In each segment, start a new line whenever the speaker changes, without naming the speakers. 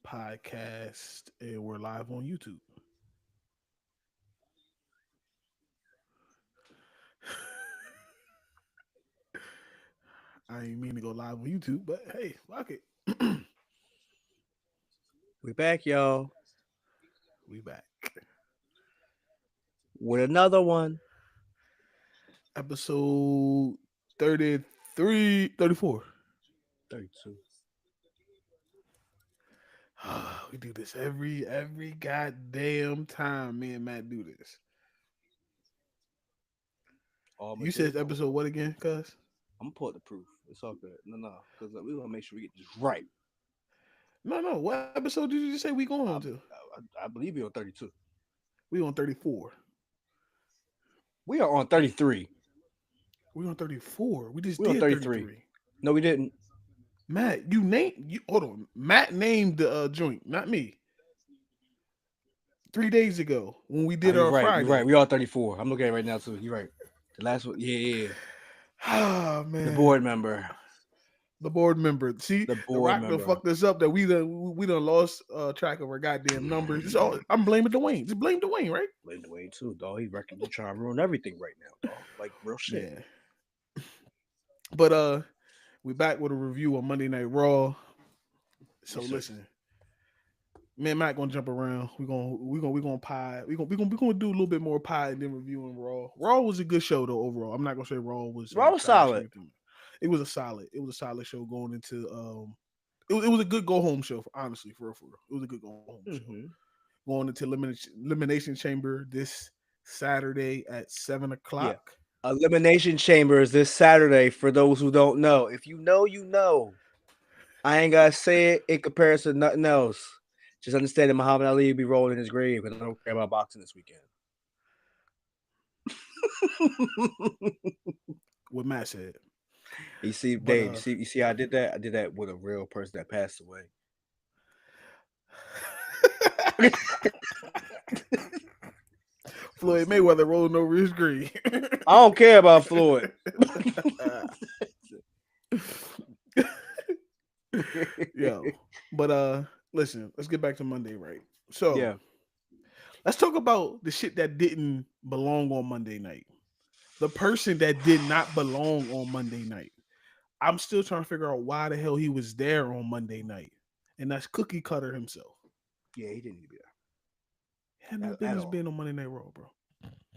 Podcast, and we're live on YouTube. I ain't mean to go live on YouTube, but hey, fuck it.
We back, y'all,
We back.
with another one.
Episode 33, 34.
32.
We do this every goddamn time me and Matt do this.
All
You
material.
said episode what again, cuz?
I'm gonna pull up the proof. It's all good. No, because we want to make sure we get this right.
No. What episode did you just say we going on
I,
to?
I believe you're on 32.
We on 34.
We are on 33.
We on 34. We just
We're on
did
33.
33.
No, we didn't.
Matt, you hold on. Matt named the joint, not me. 3 days ago when we did
You're
our
right. You're right.
Friday.
We are 34. I'm looking at it right now too. You're right. The last one. Yeah.
Ah
The
man,
board member.
the board member. See,
The
the
board
Rock done
member.
fucked us up that we done lost track of our goddamn numbers. It's all, I'm blaming Dwayne. Just blame Dwayne, right?
Blame Dwayne too, dog. He's trying to ruin everything right now, dog. Like real shit.
Yeah. But we back with a review of Monday Night Raw. So
Yes, sir.
listen, me and Matt gonna jump around. We gonna pie. We gonna do a little bit more pie and then reviewing Raw. Raw was a good show though overall. I'm not gonna say Raw was
Raw was
trash or
solid.
anything. It was a solid show going into it was a good go home show. Honestly, for real. It was a good go home show.
Mm-hmm.
Going into Elimination Chamber this Saturday at 7 o'clock.
Yeah. Elimination Chamber is this Saturday for those who don't know. If you know, you know. I ain't gotta say it in comparison to nothing else. Just understand that Muhammad Ali will be rolling in his grave because I don't care about boxing this weekend.
What Matt said.
You see,
But
Dave, you see how I did that? I did that with a real person that passed away.
Floyd Mayweather rolling over his grave.
I don't care about Floyd.
Yo, but listen, let's get back to Monday, right? So
Yeah.
let's talk about the shit that didn't belong on Monday night. The person that did not belong on Monday night. I'm still trying to figure out why the hell he was there on Monday night, and that's Cookie Cutter himself.
Yeah, he didn't need to be
Had no
there at
business
all.
being on Monday Night Raw, bro.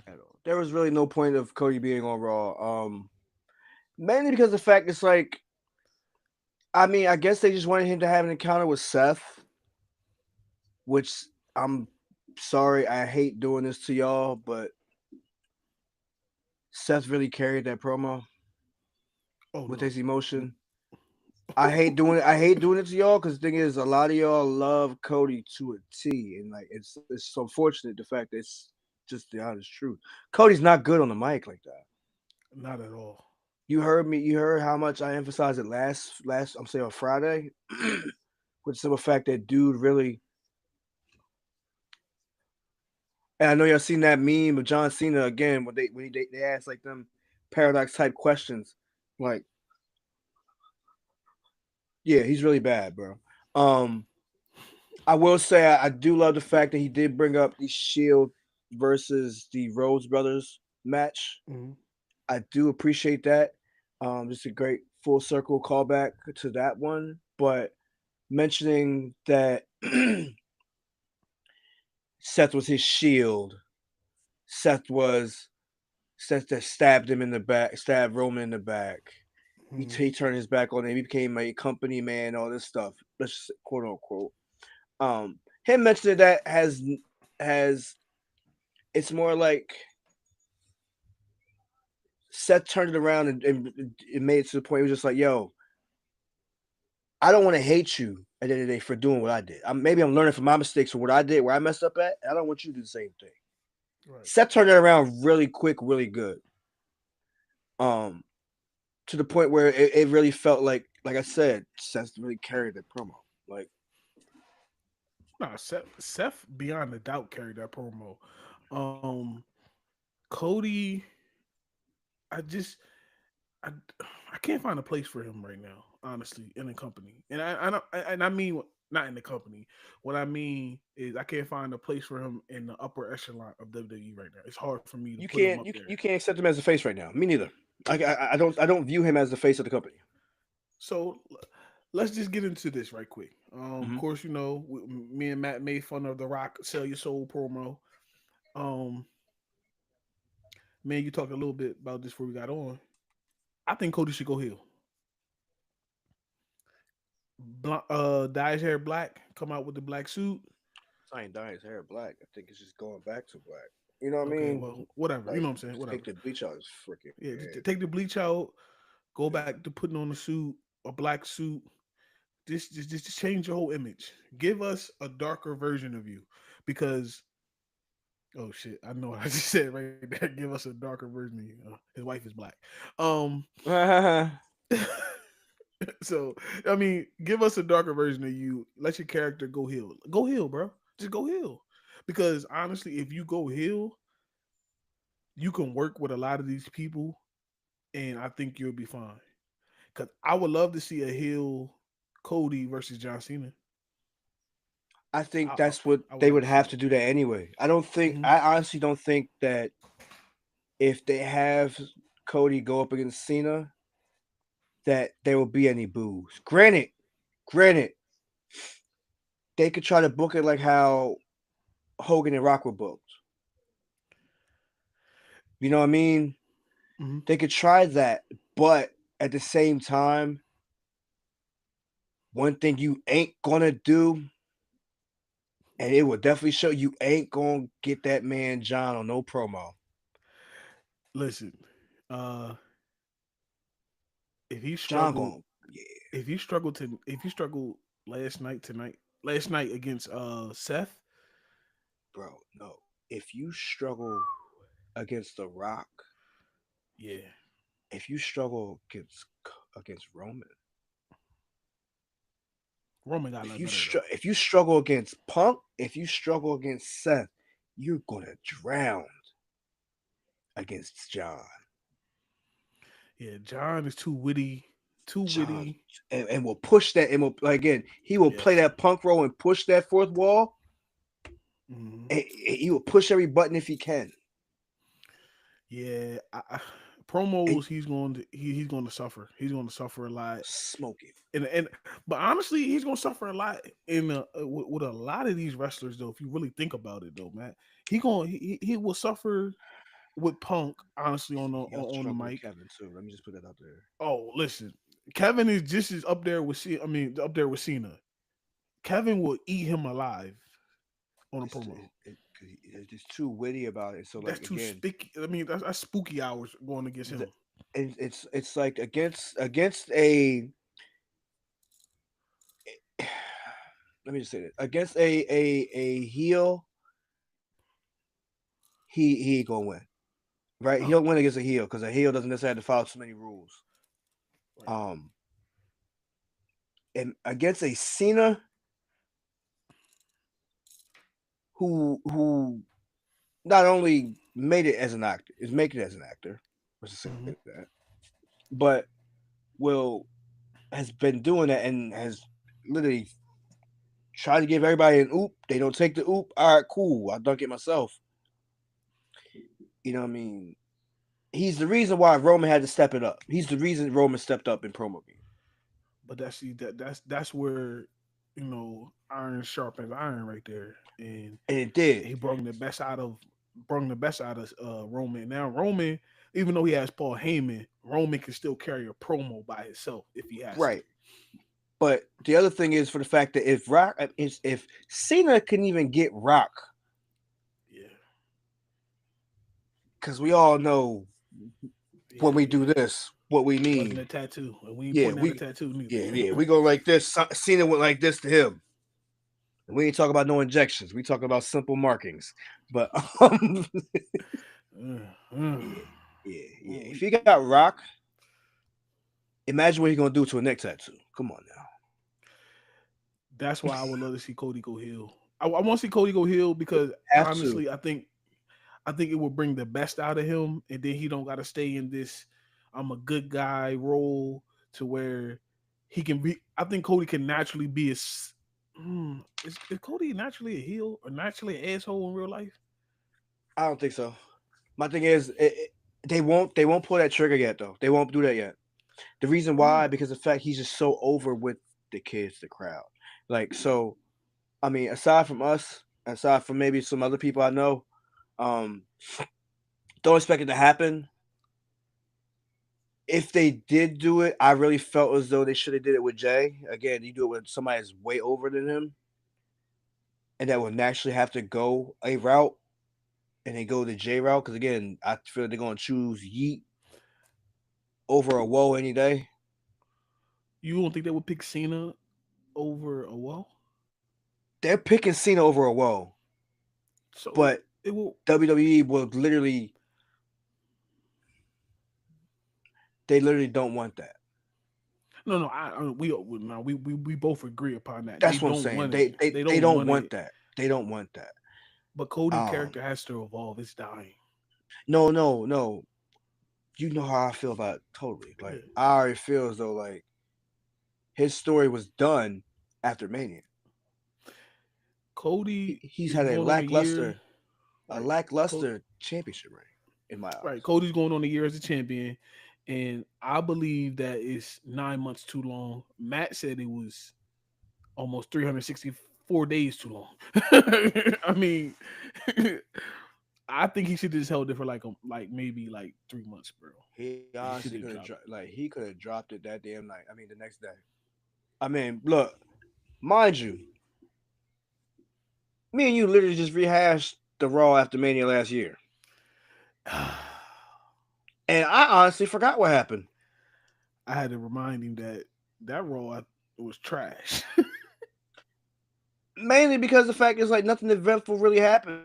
At all. There was really no point of Cody being on Raw. Mainly because the fact it's like, I mean, I guess they just wanted him to have an encounter with Seth, which I'm sorry, I hate doing this to y'all, but Seth really carried that promo
Oh
with
no.
his emotion. I hate doing it. I hate doing it to y'all because the thing is, a lot of y'all love Cody to a T, and like it's so unfortunate the fact that it's just the honest truth. Cody's not good on the mic like that.
Not at all.
You heard me. You heard how much I emphasized it last. I'm saying on Friday, with the simple fact that dude really. And I know y'all seen that meme of John Cena again when they ask like them paradox type questions, like yeah, he's really bad, bro. Um, I will say I do love the fact that he did bring up the Shield versus the Rhodes brothers match.
Mhm.
I do appreciate that. Just a great full circle callback to that one. But mentioning that Seth was his shield, Seth was Seth that stabbed him in the back, stabbed Roman in the back. He
Mhm.
turned his back on him. He became a company man, all this stuff. Let's just quote unquote. Him mentioning that has it's more like Seth turned it around and it made it to the point. It was just like, yo, I don't want to hate you at the end of the day for doing what I did. Maybe I'm learning from my mistakes for what I did, where I messed up at. I don't want you to do the same thing.
Right.
Seth turned it around really quick, really good. Um, to the point where it really felt like I said, Seth really carried that promo. Like,
Nah, Seth beyond a doubt carried that promo. Um, Cody, I just I I can't find a place for him right now, honestly, in the company. And I don't, and I mean not in the company. What I mean is I can't find a place for him in the upper echelon of WWE right now. It's hard for me to
You
put him
can't
up there.
you can't accept him as the face right now. Me neither. I don't view him as the face of the company.
So let's just get into this right quick. Of
Hmm.
course, me and Matt made fun of the Rock "Sell Your Soul" promo. Um, Man, you talked a little bit about this before we got on. I think Cody should go heel. Dye his hair black, come out with the black suit.
I ain't dyeing his hair black. I think it's just going back to black. You know what I
Okay,
mean?
well, whatever. You
Like
know what I'm saying?
just
Whatever.
take the bleach out his freaking
Yeah,
head.
take the bleach out. Go
Yeah.
back to putting on a suit, a black suit. Just change your whole image. Give us a darker version of you, because oh shit, I know what I just said right there. Give us a darker version of you. His wife is black. Um, so I mean, give us a darker version of you. Let your character go heel. Go heel, bro. Just go heel. Because honestly, if you go heel, you can work with a lot of these people, and I think you'll be fine. Because I would love to see a heel Cody versus John Cena.
I think
I,
that's what
I would
they
love
would
to see
have
that.
to do that anyway. I don't think
Hmm.
I honestly don't think that if they have Cody go up against Cena, that there will be any boos. Granted, they could try to book it like how Hogan and Rock were booked. You know what I mean?
Hmm.
They could try that, but at the same time, one thing you ain't gonna do, and it will definitely show you ain't gonna get that man John on no promo.
Listen, uh, if he
John
struggled,
going, yeah,
if he struggled last night against Seth,
bro, no. If you struggle against The Rock,
yeah,
if you struggle against Roman,
Roman got a lot better though.
if you struggle against Punk, if you struggle against Seth, you're gonna drown against John.
Yeah, John is too
John,
witty.
and will push that, and will again, he will play
Yes.
that Punk role and push that fourth wall,
Hmm.
and he will push every button if he can.
Yeah,
And
promos. He's going to suffer. He's going to suffer a lot.
smoke it.
And but honestly, he's going to suffer a lot in with a lot of these wrestlers though. If you really think about it though, man, he will suffer with Punk. Honestly,
He also
on the
struggled with
mic.
Kevin too. Let me just put that out there.
Oh, listen, Kevin is just as up there with I mean, up there with Cena. Kevin will eat him alive on a
It's
promo.
it's just too witty about it. So
That's
like
too
again,
spiky. I mean, that's spooky hours going against
the,
him.
it's like against a let me just say this against a heel, he ain't gonna win. Right? He
No,
don't win against a heel because a heel doesn't necessarily have to follow too many rules.
right.
Um, and against a Cena who not only made it as an actor, is making it as an actor, let's just say
Hmm.
that, but will has been doing that and has literally tried to give everybody an oop. They don't take the oop. All right, cool. I'll dunk it myself. You know what I mean? He's the reason why Roman had to step it up. He's the reason Roman stepped up in promo game.
But that's where iron sharpens iron right there, and
And it did.
he brought the best out of Roman. Now Roman, even though he has Paul Heyman, Roman can still carry a promo by himself if he has to.
Right. But the other thing is for the fact that if Cena can even get Rock,
Yeah,
because we all know
yeah,
when we
yeah.
do this, what we
It wasn't
mean.
a tattoo, and we ain't
Yeah,
pointing at a tattoo neither.
we go like this. Cena went like this to him. We ain't talking about no injections. We talking about simple markings. But
Uh, uh,
yeah, yeah. If
we,
he got Rock, imagine what he gonna do to a neck tattoo. Come on now.
that's why I would love to see Cody go heel. I want to see Cody go heel because
Have to.
honestly, I think it will bring the best out of him, and then he don't got to stay in this "I'm a good guy" role to where he can be. I think Cody can naturally be Is Cody naturally a heel or naturally an asshole in real life?
I don't think so. My thing is, they won't pull that trigger yet though. They won't do that yet. The reason
Why
why,
not?
because of the fact he's just so over with the kids, the crowd. Like so, I mean, aside from us, aside from maybe some other people I know, um, don't expect it to happen. If they did do it, I really felt as though they should have did it with Jay. Again, you do it with somebody that's way over than him, and that will naturally have to go a route, and they go the J route. Because again, I feel they're gonna choose Yeet over a Woe any day.
You don't think they would pick Cena over a Woe?
They're picking Cena over a Woe,
So
but
it will.
WWE will literally, they literally don't want that.
No, no. We both agree upon that. They
That's what I'm
don't
saying.
want it.
They
They
they
don't
don't
want
want
it.
that. They don't want that.
But Cody
Um,
character has to evolve. It's dying.
no, no, no. You know how I feel about it totally.
Yeah.
Like I already feel as though like his story was done after Mania.
Cody
He's
is
had
going on a year.
a
Right.
lackluster championship reign in my
Right.
eyes.
Cody's going on a year as a champion, and I believe that it's 9 months too long. Matt said it was almost 364 days too long. I mean, I think he should have just held it for like maybe like 3 months, bro.
He
He
honestly
should
could
have
have
dropped it.
like he could have dropped it that damn night. I mean, the next day. I mean, look, mind you, me and you literally just rehashed the Raw after Mania last year, and I honestly forgot what happened.
I had to remind him that that Raw was trash.
Mainly because the fact is like nothing eventful really happened.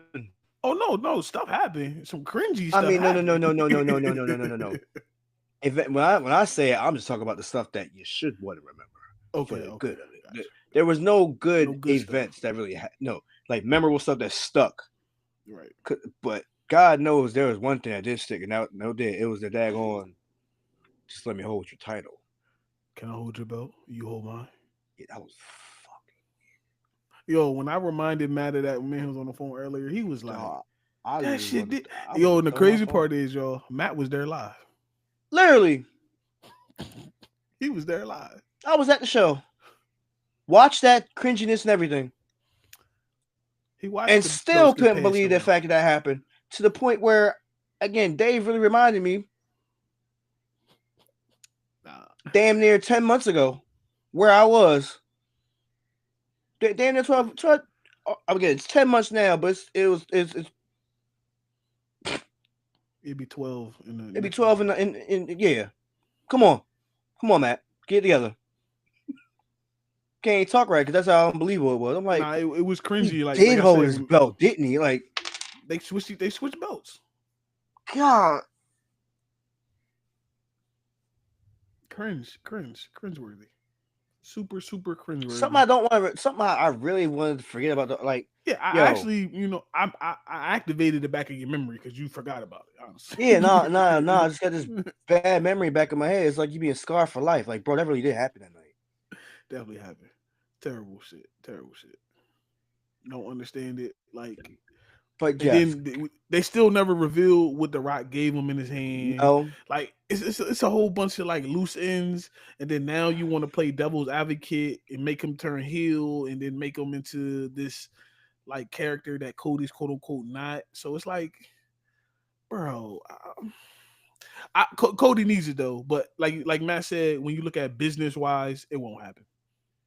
Oh no, no, stuff happened. Some cringy
I
stuff
mean, no, no, no,
happened.
no, no, no, no, no, no, no, no, no, no. When I say it, I'm just talking about the stuff that you should want to remember for
Okay,
the
okay,
good of it.
gotcha,
There was no
no
good
good stuff.
events that really no like memorable stuff that stuck.
Right.
But God knows there was one thing that did stick, and that no did. It was the daggone. Just let me hold your title.
Can I hold your belt? You hold mine.
Yeah, that was fucking
Yo, when I reminded Matt of that when he was on the phone earlier, he was like,
dog. I
"That
literally
shit
wanted
did."
to. I
Yo,
wanted
and
to
the
throw my
crazy
phone.
part is, y'all, Matt was there live.
Literally,
He was there live.
I was at the show. Watch that cringiness and everything,
He watched
and
the
still
belts get
couldn't
passed
believe the
around.
fact that that happened. To the point where, again, Dave really reminded me,
Nah,
damn near 10 months ago, where I was. Damn near 12. Again, it's 10 months now, but
it'd be 12 in the
it'd be
next
12
month.
in yeah. Come on, Matt, get it together. Can't talk right because that's how unbelievable it was. I'm like,
Nah, it was
he
cringy. Like
did
I
hold
said,
his
when
belt, didn't he? Like,
they switched belts.
God,
Cringeworthy. Super, super
something I
cringeworthy.
don't want to, something I really wanted to forget about. Like,
Yeah, I
yo,
actually, I activated the back of your memory because you forgot about it.
yeah, nah, nah, nah.
Honestly,
I just got this bad memory back in my head. It's like you being scarred for life. Like, bro, that really did happen that night.
definitely happened. Terrible shit. Terrible shit. Don't understand it. Like,
But
and
yes,
then they still never revealed what the Rock gave him in his hand.
no,
Like, it's a whole bunch of like loose ends. And then now you want to play devil's advocate and make him turn heel, and then make him into this like character that Cody's quote unquote not. So it's like, bro, Cody needs it though. But like Matt said, when you look at business wise, it won't happen.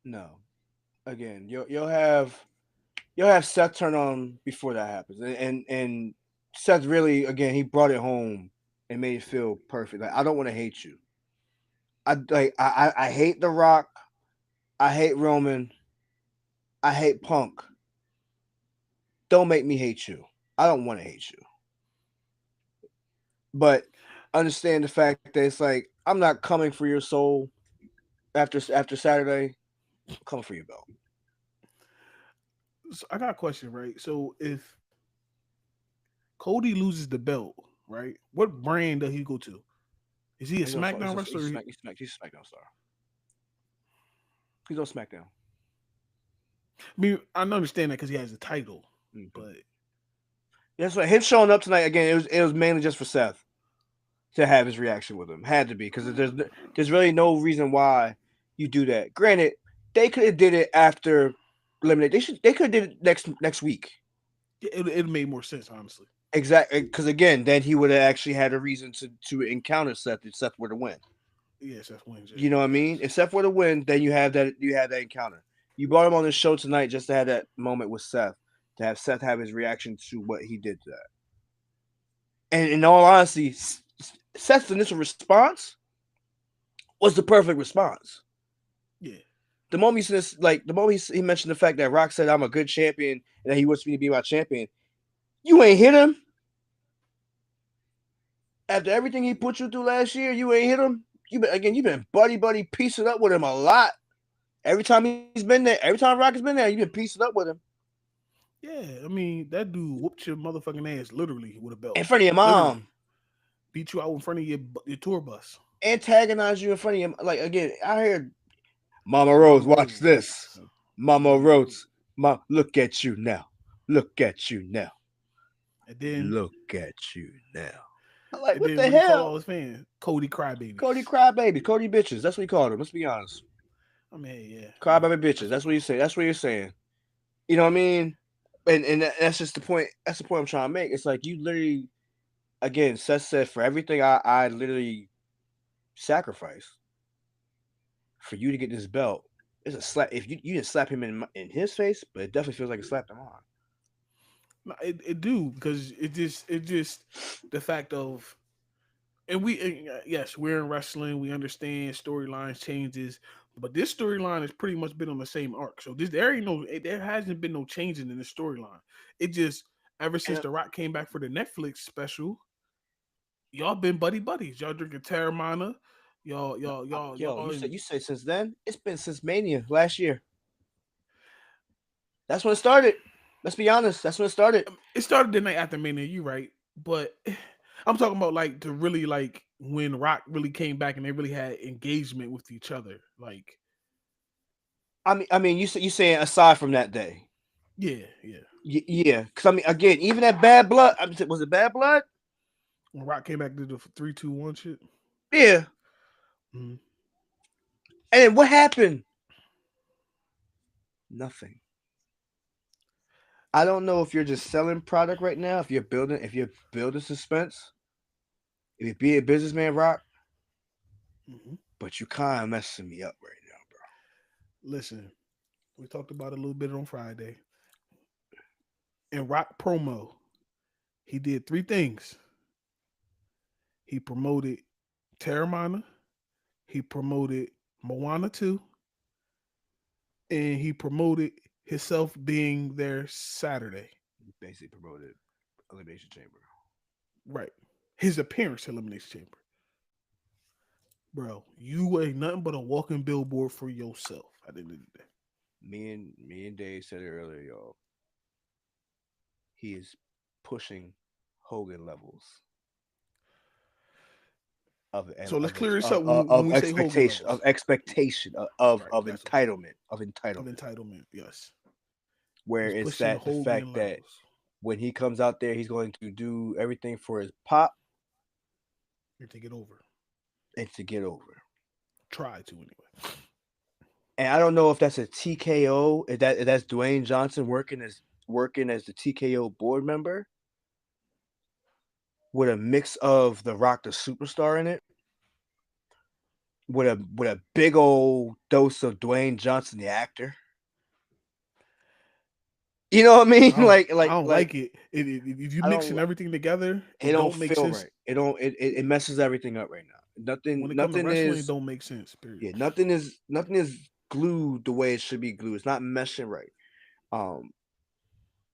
no. Again, you'll have Seth turn on before that happens, and Seth really again he brought it home and made it feel perfect. Like I don't want to hate you. I hate The Rock. I hate Roman. I hate Punk. Don't make me hate you. I don't want to hate you, but understand the fact that it's like I'm not coming for your soul after Saturday. I'm coming for your belt.
So I got a question, right? So if Cody loses the belt, right? What brand does he go to? Is he a
He's on
SmackDown wrestler?
He's a SmackDown star. He's on SmackDown.
I mean, I understand that because he has a title,
Mm-hmm.
but
That's right. Him showing up tonight again. It was mainly just for Seth to have his reaction with him. Had to be because there's really no reason why you do that. Granted, they could have did it after eliminate. They could have did it next week.
it made more sense, honestly.
Exactly, because again, then he would have actually had a reason to encounter Seth if Seth were to win.
Yes, that's Wednesday.
You know what I mean?
Yes.
If Seth were to win, then you have that encounter. You brought him on the show tonight just to have that moment with Seth, to have Seth have his reaction to what he did to that. And in all honesty, Seth's initial response was the perfect response.
Yeah.
The moment he mentioned the fact that Rock said I'm a good champion and that he wants me to be my champion, you ain't hit him. After everything he put you through last year, you ain't hit him. You've been buddy piecing up with him a lot. Every time he's been there, every time Rock has been there, you've been piecing up with him
Yeah. I mean, that dude whooped your motherfucking ass literally with a
in
belt.
front of your
Literally.
mom,
Beat you out in front of your tour bus.
antagonize you in front of your like again. I heard Mama Rose,
Mama
watch
Rose.
this. Mama Rose, look at you now. Look at you now.
And then
Look at you now. I'm like,
and
what
then
the
what he called
hell?
all his fans? Cody
Cody
crybabies.
crybaby, Cody bitches. That's what he called him. Let's be honest.
I mean, hey, yeah.
Crybaby bitches.
That's
That's what you say. That's what you're saying. You know what I mean? And that's just the point. That's the point I'm trying to make. It's like you literally, again, Seth said for everything I literally sacrificed for you to get this belt. It's a slap. If you didn't slap him in his face, but it definitely feels like it slapped him on.
no, it do because it just the fact of and yes, we're in wrestling, we understand storylines changes, but this storyline has pretty much been on the same arc. So there hasn't been no changing in the storyline. It just ever since
And
The Rock came back for the Netflix special, y'all been buddies. Y'all drinking Terramana,
yo,
y'all.
you said since then? It's been since Mania last year. That's when it started. Let's be honest. That's when it started.
It started the night after Mania. You right, but I'm talking about like to really like when Rock really came back and they really had engagement with each other. Like,
I mean, you saying aside from that day?
yeah, yeah.
Yeah, because I mean, again, even that Bad Blood. Was it Bad Blood?
When Rock came back to the 3, 2, 1 shit.
Yeah.
Mhm.
And then what happened? Nothing. I don't know if you're just selling product right now. If you're building suspense. If you be a businessman, Rock,
Mhm.
but you kind of messing me up right now, bro.
Listen, we talked about it a little bit on Friday. In Rock promo, he did 3 things. He promoted Terramana, he promoted Moana 2, and he promoted himself being there Saturday.
Basically promoted Elimination Chamber.
Right. His appearance at Elimination Chamber. Bro, you ain't nothing but a walking billboard for yourself at the end of the day.
Me and Dave said it earlier, y'all. He is pushing Hogan levels of
So let's
of
clear this
of,
up
of,
when
of
we say Hogan
expectation
levels. Right.
of
That's
entitlement
of entitlement. Yes.
where
He's
it's
pushing
that the fact
Hogan
that
levels.
when he comes out there, he's going to do everything for his pop
You take it over.
and to get over.
Try to anyway.
And I don't know if that's a TKO, if that's Dwayne Johnson working as the TKO board member with a mix of the Rock the Superstar in it, with a big old dose of Dwayne Johnson the actor. You know what I mean?
I don't
like
I
like
don't
like
like it. If you
I don't
mixing everything together,
it
it
don't
don't make
feel
sense.
right. It messes everything up right now.
When it comes to
Nothing
wrestling, it
is
don't make sense. Period.
yeah, nothing is glued the way it should be glued. It's not meshing right. Um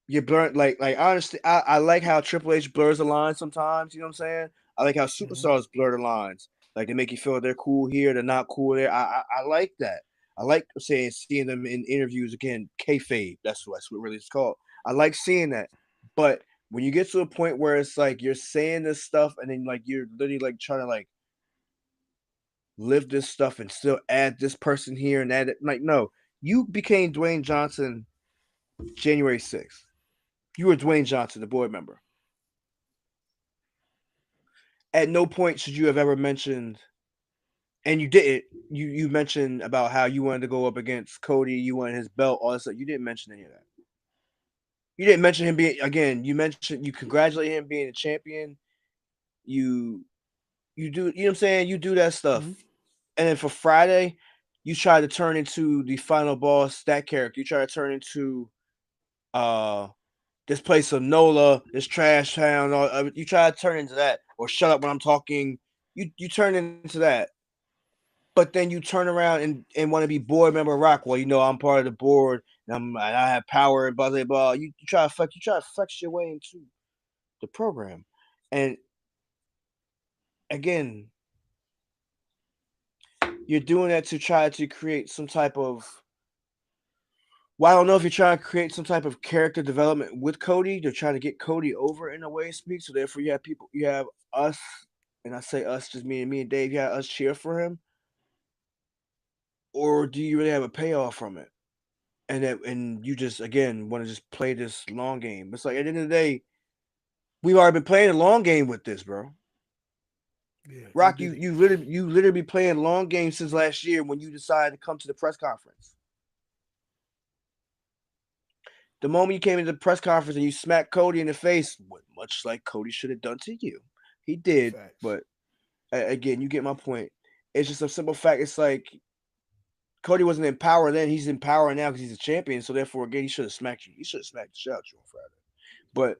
you blur like I understand I like how Triple H blurs the lines sometimes, you know what I'm saying? I like how
Mm-hmm.
superstars blur the lines. Like they make you feel they're cool here, they're not cool there. I like that. I like seeing them in interviews again, kayfabe. That's what really it's called. I like seeing that. But when you get to a point where it's like you're saying this stuff and then like you're literally like trying to like live this stuff and still add this person here and add it, like no, you became Dwayne Johnson January 6th. You were Dwayne Johnson, the board member. At no point should you have ever mentioned, and you didn't. You mentioned about how you wanted to go up against Cody. You wanted his belt. All that stuff. You didn't mention any of that. You didn't mention him being again. You congratulate him being a champion. You you do, you know what I'm saying? You do that stuff.
Mm-hmm.
And then for Friday, you try to turn into the final boss, that character. You try to turn into uh this place of Nola, this trash town, or you try to turn into that, or shut up when I'm talking. You turn into that. But then you turn around and want to be board member of Rock. Well, I'm part of the board and I have power and blah blah blah. You try to flex your way into the program. And again, you're doing that to try to create some type of, well, I don't know if you're trying to create some type of character development with Cody. They're trying to get Cody over in a way to speak. So therefore you have us, and I say us, just me and Dave, you have us cheer for him. Or do you really have a payoff from it? And you just again want to just play this long game. It's like at the end of the day, we've already been playing a long game with this, bro.
Yeah, we
Rock,
did it.
you literally be playing long games since last year when you decided to come to the press conference. The moment you came into the press conference and you smacked Cody in the face, much like Cody should have done to you, he did.
Facts.
But again, you get my point. It's just a simple fact. It's like Cody wasn't in power then; he's in power now because he's a champion. So therefore, again, he should have smacked you. He should have smacked the shit out of you on Friday. But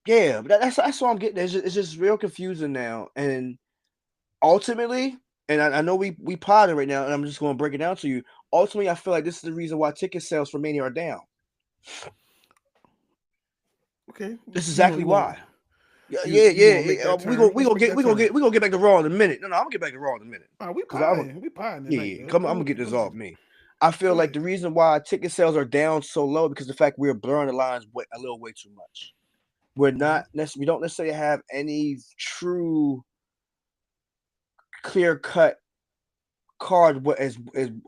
yeah, but that's what I'm getting. It's just real confusing now, and ultimately, and I know we potted right now, and I'm just going to break it down to you. Ultimately, I feel like this is the reason why ticket sales for Mania are down.
Okay,
This is
you want
exactly
you want
why. Yeah,
you
yeah,
you want to
yeah.
make that
We
turn?
gonna we
Let's
gonna
make
get
that
we gonna
turn.
get we gonna get back to Raw in a minute. No, I'm gonna get back to Raw in a minute
We
because I'm
potting. We potting
yeah,
tonight,
yeah.
yo.
Come on, I'm
Go
gonna get
ahead.
this
Go
off
ahead.
me. I feel
Go
like
ahead.
the reason why ticket sales are down so low because the fact we're blurring the lines a little way too much. We're
Mm-hmm.
not we don't necessarily have any true clear cut card as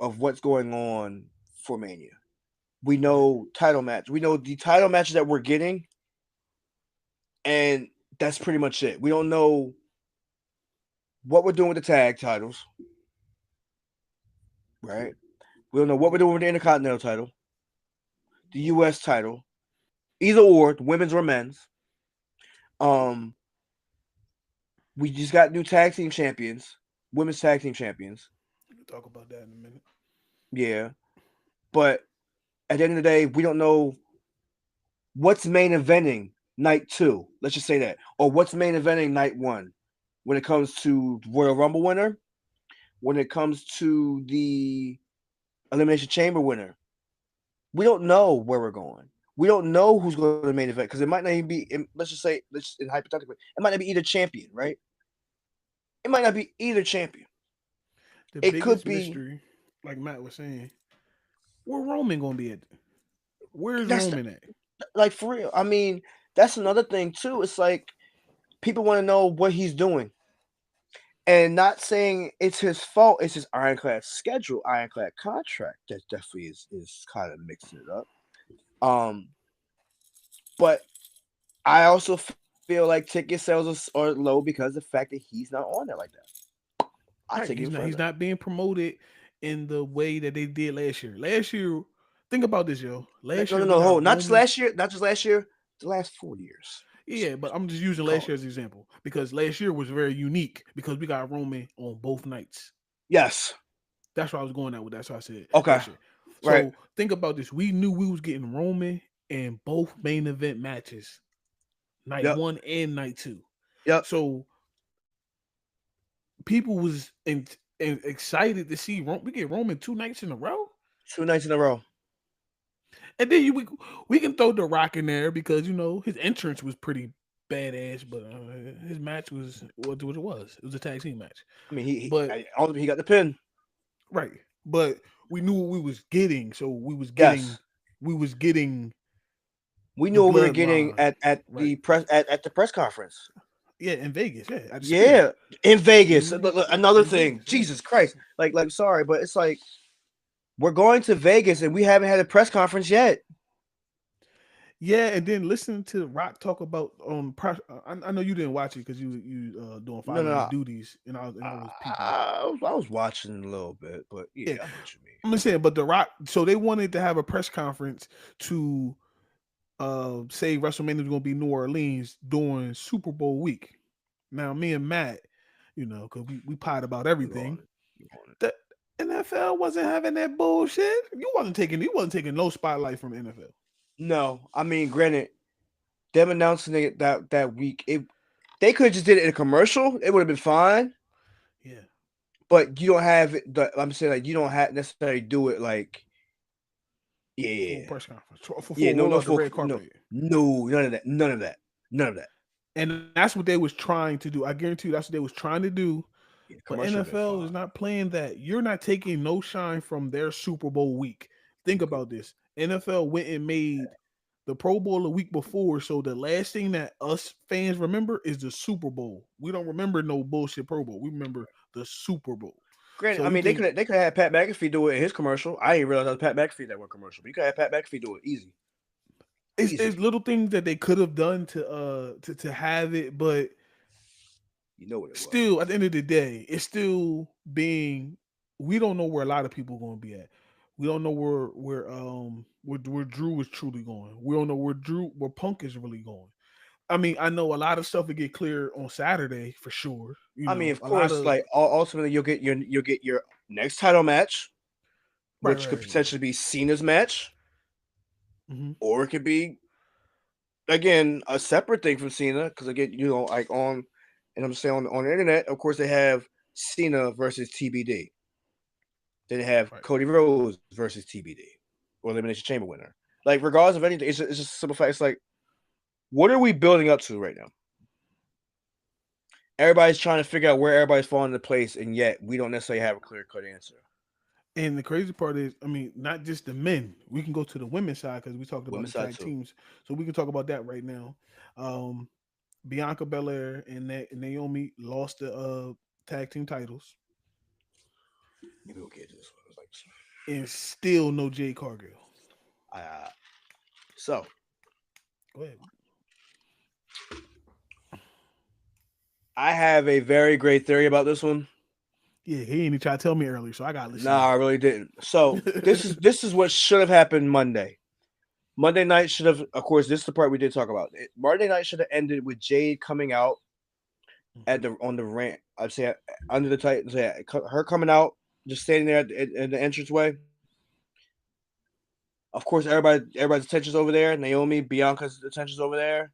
of what's going on for Mania. We
Right.
know title match. We know the title matches that we're getting, and that's pretty much it. We don't know what we're doing with the tag titles, right? We don't know what we're
Nope.
doing with the Intercontinental title, the U.S. title, either or, the women's or men's. Um, we just got new tag team champions, women's tag team champions.
We'll talk about that in a minute.
Yeah, but at the end of the day, we don't know what's main eventing night two. Let's just say that, or what's main eventing night one when it comes to Royal Rumble winner, when it comes to the Elimination Chamber winner. We don't know where we're going. We don't know who's going to main event because it might not even be. Let's just say, in hypothetically, it might not be either champion, right? It might not be either champion.
The
It could
biggest
be.
mystery, like Matt was saying, where Roman gonna be at? Where's
That's
Roman at?
like for real. I mean, that's another thing too. It's like people want to know what he's doing, and not saying it's his fault. It's his ironclad schedule, ironclad contract that definitely is kind of mixing it up. Um, but I also feel like ticket sales are low because of the fact that he's not on there like that. I take it
Right.
even further.
He's not being promoted in the way that they did last year. Last year, think about this, yo. Last
No, no,
year we
no. Hold.
got
Not just
Roman.
last year. Not just last year. The last 4 years.
Yeah, but I'm just using last
Call
year
it.
as an example because last year was very unique because we got Roman on both nights.
Yes.
That's what I was going at with. That's what I said
Okay.
last year.
Right.
So think about this. We knew we was getting Roman in both main event matches, night
Yep.
one and night two.
Yep.
So people was and excited to see we get Roman 2 nights in a row.
2 nights in a row.
And then we can throw the Rock in there because his entrance was pretty badass, but his match was what it was. It was a tag team match,
I mean,
but
ultimately he got the pin.
right. But we knew what we was getting, so
Yes.
we was getting
We
the
knew what we were getting
bloodline,
at
right?
the press at the press conference.
Yeah, in Vegas, yeah, at the Sphere.
Yeah. In
We
Vegas.
knew
Look, another
in
thing.
Vegas, yeah.
Jesus Christ. Like sorry, but it's like we're going to Vegas and we haven't had a press conference yet.
Yeah, and then listening to Rock talk about I know you didn't watch it because you doing
No, no,
fatherly
no.
duties, and I was peeping it.
I was watching a little bit, but yeah,
Yeah,
I know what you mean.
I'm just saying, but the Rock, so they wanted to have a press conference to say WrestleMania was gonna be New Orleans during Super Bowl week. Now, me and Matt, because we pot about
You on
everything.
it? You on it?
The NFL wasn't having that bullshit. You wasn't taking no spotlight from the NFL.
No, I mean, granted, them announcing it that week, they could have just did it in a commercial. It would have been fine.
Yeah,
But you don't have it. I'm saying like you don't have necessarily do it like
full
yeah,
press conference for
yeah.
what
No
about the
full
red
no
carpet?
no none of that. None of that. None of that.
And that's what they was trying to do. I guarantee you, that's what they was trying to do.
Yeah,
But
commercial been
NFL is
fine.
not playing that. You're not taking no shine from their Super Bowl week. Think about this. NFL went and made the Pro Bowl a week before. So the last thing that us fans remember is the Super Bowl. We don't remember no bullshit Pro Bowl. We remember the Super Bowl.
Granted,
So
I
you
mean
think
they could have Pat McAfee do it in his commercial. I didn't realize that was Pat McAfee that went commercial, but you could have Pat McAfee do it easy,
it's
easy.
little things that they could have done to have it, but
You know what it was.
still at the end of the day, it's still being we don't know where a lot of people are going to be at. We don't know where Drew is truly going. We don't know where Punk is really going. I mean, I know a lot of stuff will get clear on Saturday for sure.
I mean, of
A lot
course,
of
like ultimately you'll get your next title match,
right,
which could
right.
potentially be Cena's match,
Mm-hmm.
or it could be again a separate thing from Cena because again like and I'm saying on the internet, of course they have Cena versus TBD. Then they have
Right.
Cody Rhodes versus TBD or Elimination Chamber winner. Like regardless of anything, it's just a simple fact. It's like what are we building up to right now? Everybody's trying to figure out where everybody's falling into place, and yet we don't necessarily have a clear cut answer.
And the crazy part is, I mean, not just the men. We can go to the women's side because we talked about
Women's
the
side
tag
too.
teams, so we can talk about that right now. Um, Bianca Belair and Naomi lost the tag team titles,
Maybe we'll get to this one. It's like,
and still no Jade Cargill.
uh, so
Go ahead.
I have a very great theory about this one.
Yeah, he didn't even try to tell me earlier, so I gotta listen
Nah, I really didn't. So this is what should have happened Monday. Monday night should have, of course, this is the part we did talk about. Monday night should have ended with Jade coming out at
Mhm.
the on the ramp. I'd say under the Titans, her coming out, just standing there in the entranceway. Of course, everybody's attention's over there. Naomi, Bianca's attention's over there.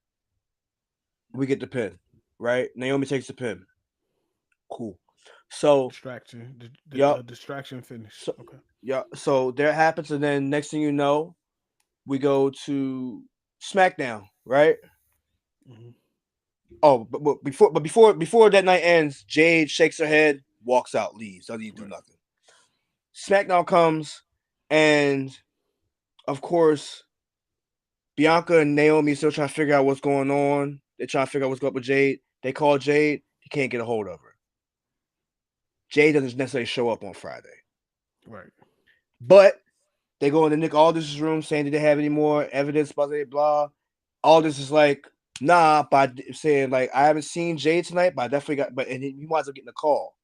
We get the pin, right? Naomi takes the pin. Cool. So,
Distraction,
yup.
distraction finish.
So,
Okay.
yeah. So there happens, and then next thing you know, we go to SmackDown, right?
Hmm.
Oh, but before that night ends, Jade shakes her head, walks out, leaves, doesn't even do
Right.
nothing. SmackDown comes, and of course, Bianca and Naomi still trying to figure out what's going on. They're trying to figure out what's going on with Jade. They call Jade. He can't get a hold of her. Jade doesn't necessarily show up on Friday.
Right.
But they go into Nick Aldis's room saying, did they have any more evidence, blah, blah, blah. Aldis is like, nah, by saying, like, I haven't seen Jade tonight, but I definitely got, but and he winds up getting a call.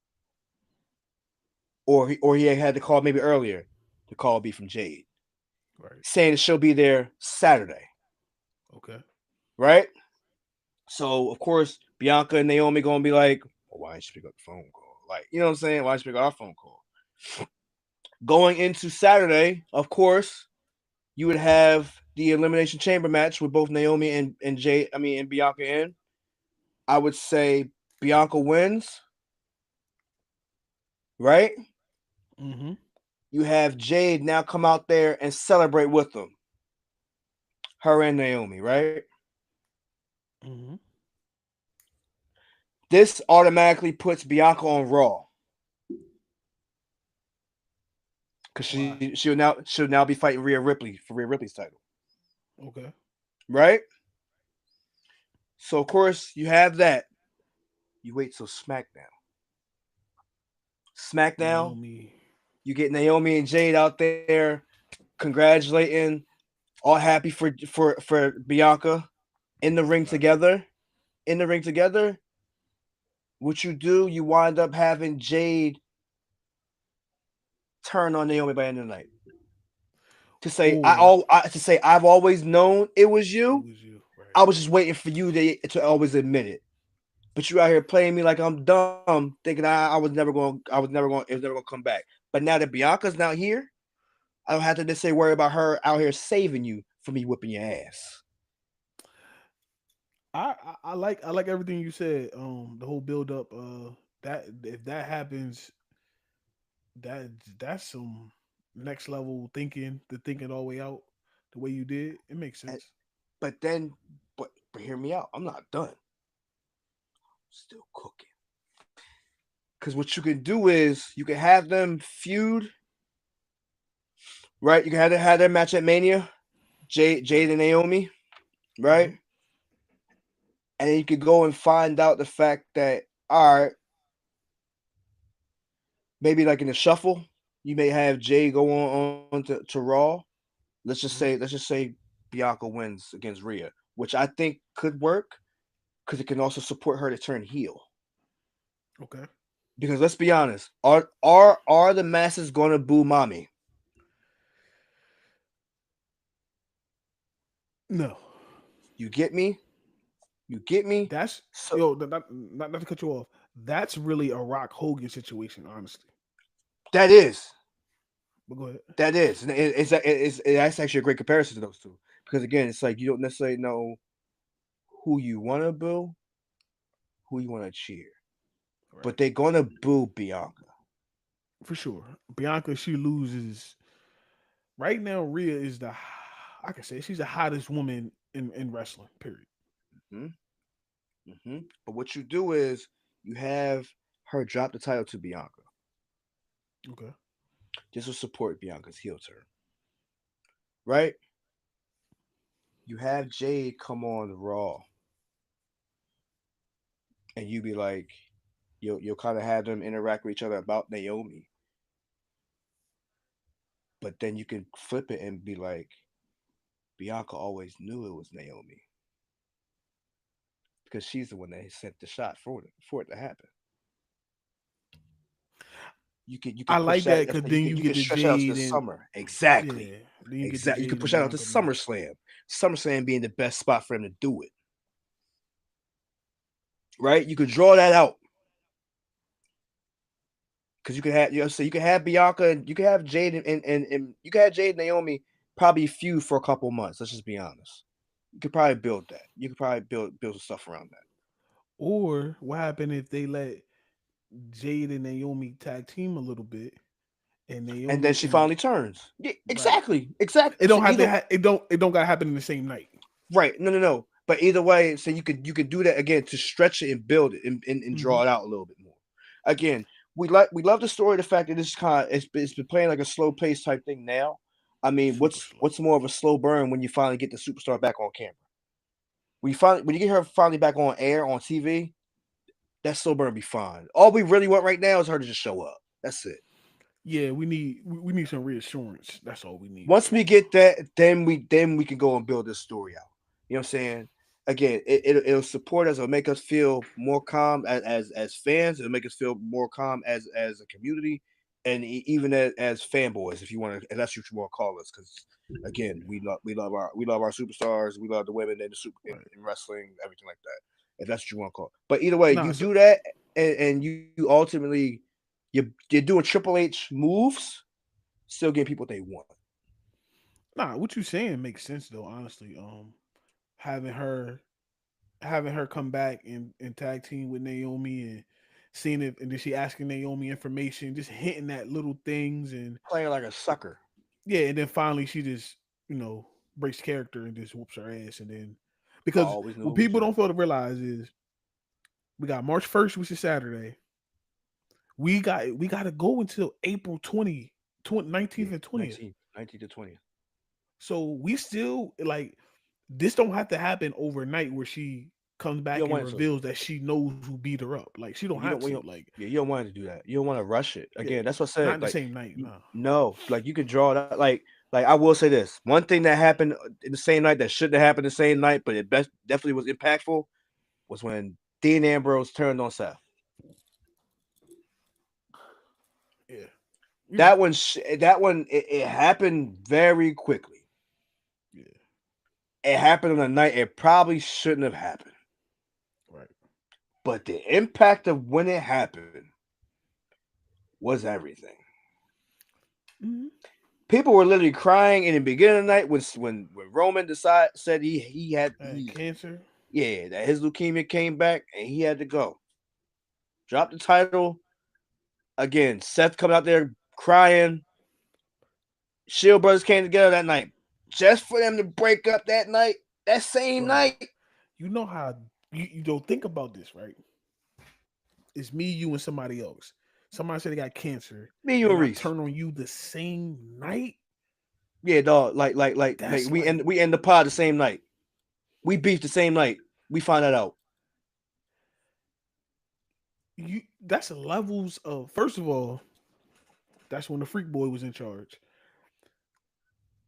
Or he had the call maybe earlier. The call would be from Jade.
Right.
Saying she'll be there Saturday.
Okay.
Right? So, of course, Bianca and Naomi going to be like, well, why didn't you pick up the phone call? Like, you know what I'm saying? Why didn't you pick up our phone call? Going into Saturday, of course, you would have the Elimination Chamber match with both Naomi and Bianca in. I would say Bianca wins, right?
Mm-hmm.
You have Jade now come out there and celebrate with them. Her and Naomi, right?
Mm-hmm.
This automatically puts Bianca on Raw. Because
Why?
she'll now be fighting Rhea Ripley for Rhea Ripley's title.
Okay.
Right? So of course you have that. You wait till SmackDown. SmackDown,
Naomi.
You get Naomi and Jade out there congratulating, all happy for Bianca in the ring
Facts.
together. In the ring together, what you do, you wind up having Jade turn on Naomi by the end of the night to say
Or
to say I've always known it was
it
you.
was you, right?
I was just waiting for you to always admit it. But you out here playing me like I'm dumb, thinking I was never going, it was never gonna come back. But now that Bianca's not here, I don't have to necessarily worry about her out here saving you from me whipping your ass.
I like everything you said. The whole build up. That if that happens, that that's some next level thinking. The thinking all the way out, the way you did, it makes
And,
sense.
but then, but hear me out. I'm not done. Still cooking. Because what you can do is you can have them feud, right? You can have their match at Mania, Jade
Right.
and Naomi,
Hmm.
right? And then you could go and find out the fact that all right, maybe like in the shuffle, you may have Jay go on to Raw.
Hmm.
Let's just say Bianca wins against Rhea, which I think could work because it can also support her to turn heel.
Okay.
Because let's be honest, are the masses gonna boo mommy?
No,
You get me? You get me?
that's
So
not to cut you off. That's really a Rock Hogan situation, honestly.
that is
But go ahead.
that is, and that's actually a great comparison to those two. Because again, it's like you don't necessarily know who you want to boo, who you want to cheer,
Right.
but they're gonna boo Bianca.
For sure. Bianca, she loses. Right now, Rhea is I can say she's the hottest woman in wrestling, period.
Hmm. But what you do is you have her drop the title to Bianca.
Okay.
This will support Bianca's heel turn, right? You have Jade come on Raw, and you be like, you'll kind of have them interact with each other about Naomi, but then you can flip it and be like, Bianca always knew it was Naomi because she's the one that sent the shot for it to happen. You
I
could push
like
that.
that because then you
You
get
could
the
stretch out to the
Jade and
summer. Exactly.
yeah, then you get the
Exactly. You could
Jade
push
and
that out to
Bianca match.
SummerSlam. SummerSlam being the best spot for him to do it. Right? You could draw that out. Because you could have, so you could have Bianca and you could have Jade and you could have Jade and Naomi probably feud for a couple months. Let's just be honest. You could probably build that. You could probably build some stuff around that.
Or what happened if they let Jade and Naomi tag team a little bit and
And then
Naomi
she
and
finally turns. Yeah,
right.
exactly. Exactly.
It
So
don't have to
either
it don't gotta happen in the same night.
right. No. But either way, so you could do that again to stretch it and build it and
Hmm.
draw it out a little bit more. Again, we love the story. The fact that this kind of it's been playing like a slow pace type thing now. I mean,
Super slow.
what's more of a slow burn when you finally get the superstar back on camera? When you get her finally back on air on TV, that slow burn be fine. All we really want right now is her to just show up. That's it.
Yeah, we need some reassurance. That's all we need
Once
right
we
now.
get that, then we can go and build this story out. You know what I'm saying? Again, it'll support us. It'll make us feel more calm as fans. It'll make us feel more calm as a community, and even as fanboys, if you want to, if that's what you want to call us. Because again, we love our superstars. We love the women in the
Right.
in wrestling, everything like that. If that's what you want to call it. But either way,
Nah,
you
so,
do that, and you ultimately you're doing Triple H moves, still getting people what they want.
nah, what you saying makes sense though, honestly. Having her having her come back and tag team with Naomi and seeing it and then she asking Naomi information, just hinting at little things and
Playing like a sucker.
yeah, and then finally she just, breaks character and just whoops her ass and then
I
because
always knew
what
it was
people
you.
don't fail to realize is we got March 1st, which is Saturday. We got to go until April 19th
Yeah,
and 20th.
19 to 20th.
So we still like this don't have to happen overnight where she comes
You
back
don't
and
want it to.
reveals that she knows who beat her up. Like she don't
You
have
don't.
to.
You don't.
Like
Yeah, you don't want to do that. You don't want to rush it.
yeah,
Again, that's what I
not
said.
the
Like,
same night. No.
no, like you could draw that. Like I will say this: one thing that happened in the same night that shouldn't have happened the same night, but it definitely was impactful, was when Dean Ambrose turned on Seth.
Yeah.
That one, it happened very quickly.
Yeah.
It happened on a night it probably shouldn't have happened.
Right.
But the impact of when it happened was everything.
Mm-hmm.
People were literally crying in the beginning of the night when Roman said
Cancer.
that his leukemia came back and he had to go. Drop the title again. Seth coming out there crying. Shield Brothers came together that night just for them to break up that night. That same
Bro,
night.
you know how you don't think about this, right? It's me, you, and somebody else. Somebody said they got cancer,
Me, you,
and
and
I
Reese.
turn on you the same night.
Yeah, dog. Like
That's
we
like
end the pod the same night. We beefed the same night. We find that out.
you. That's levels of. First of all, that's when the Freak Boy was in charge.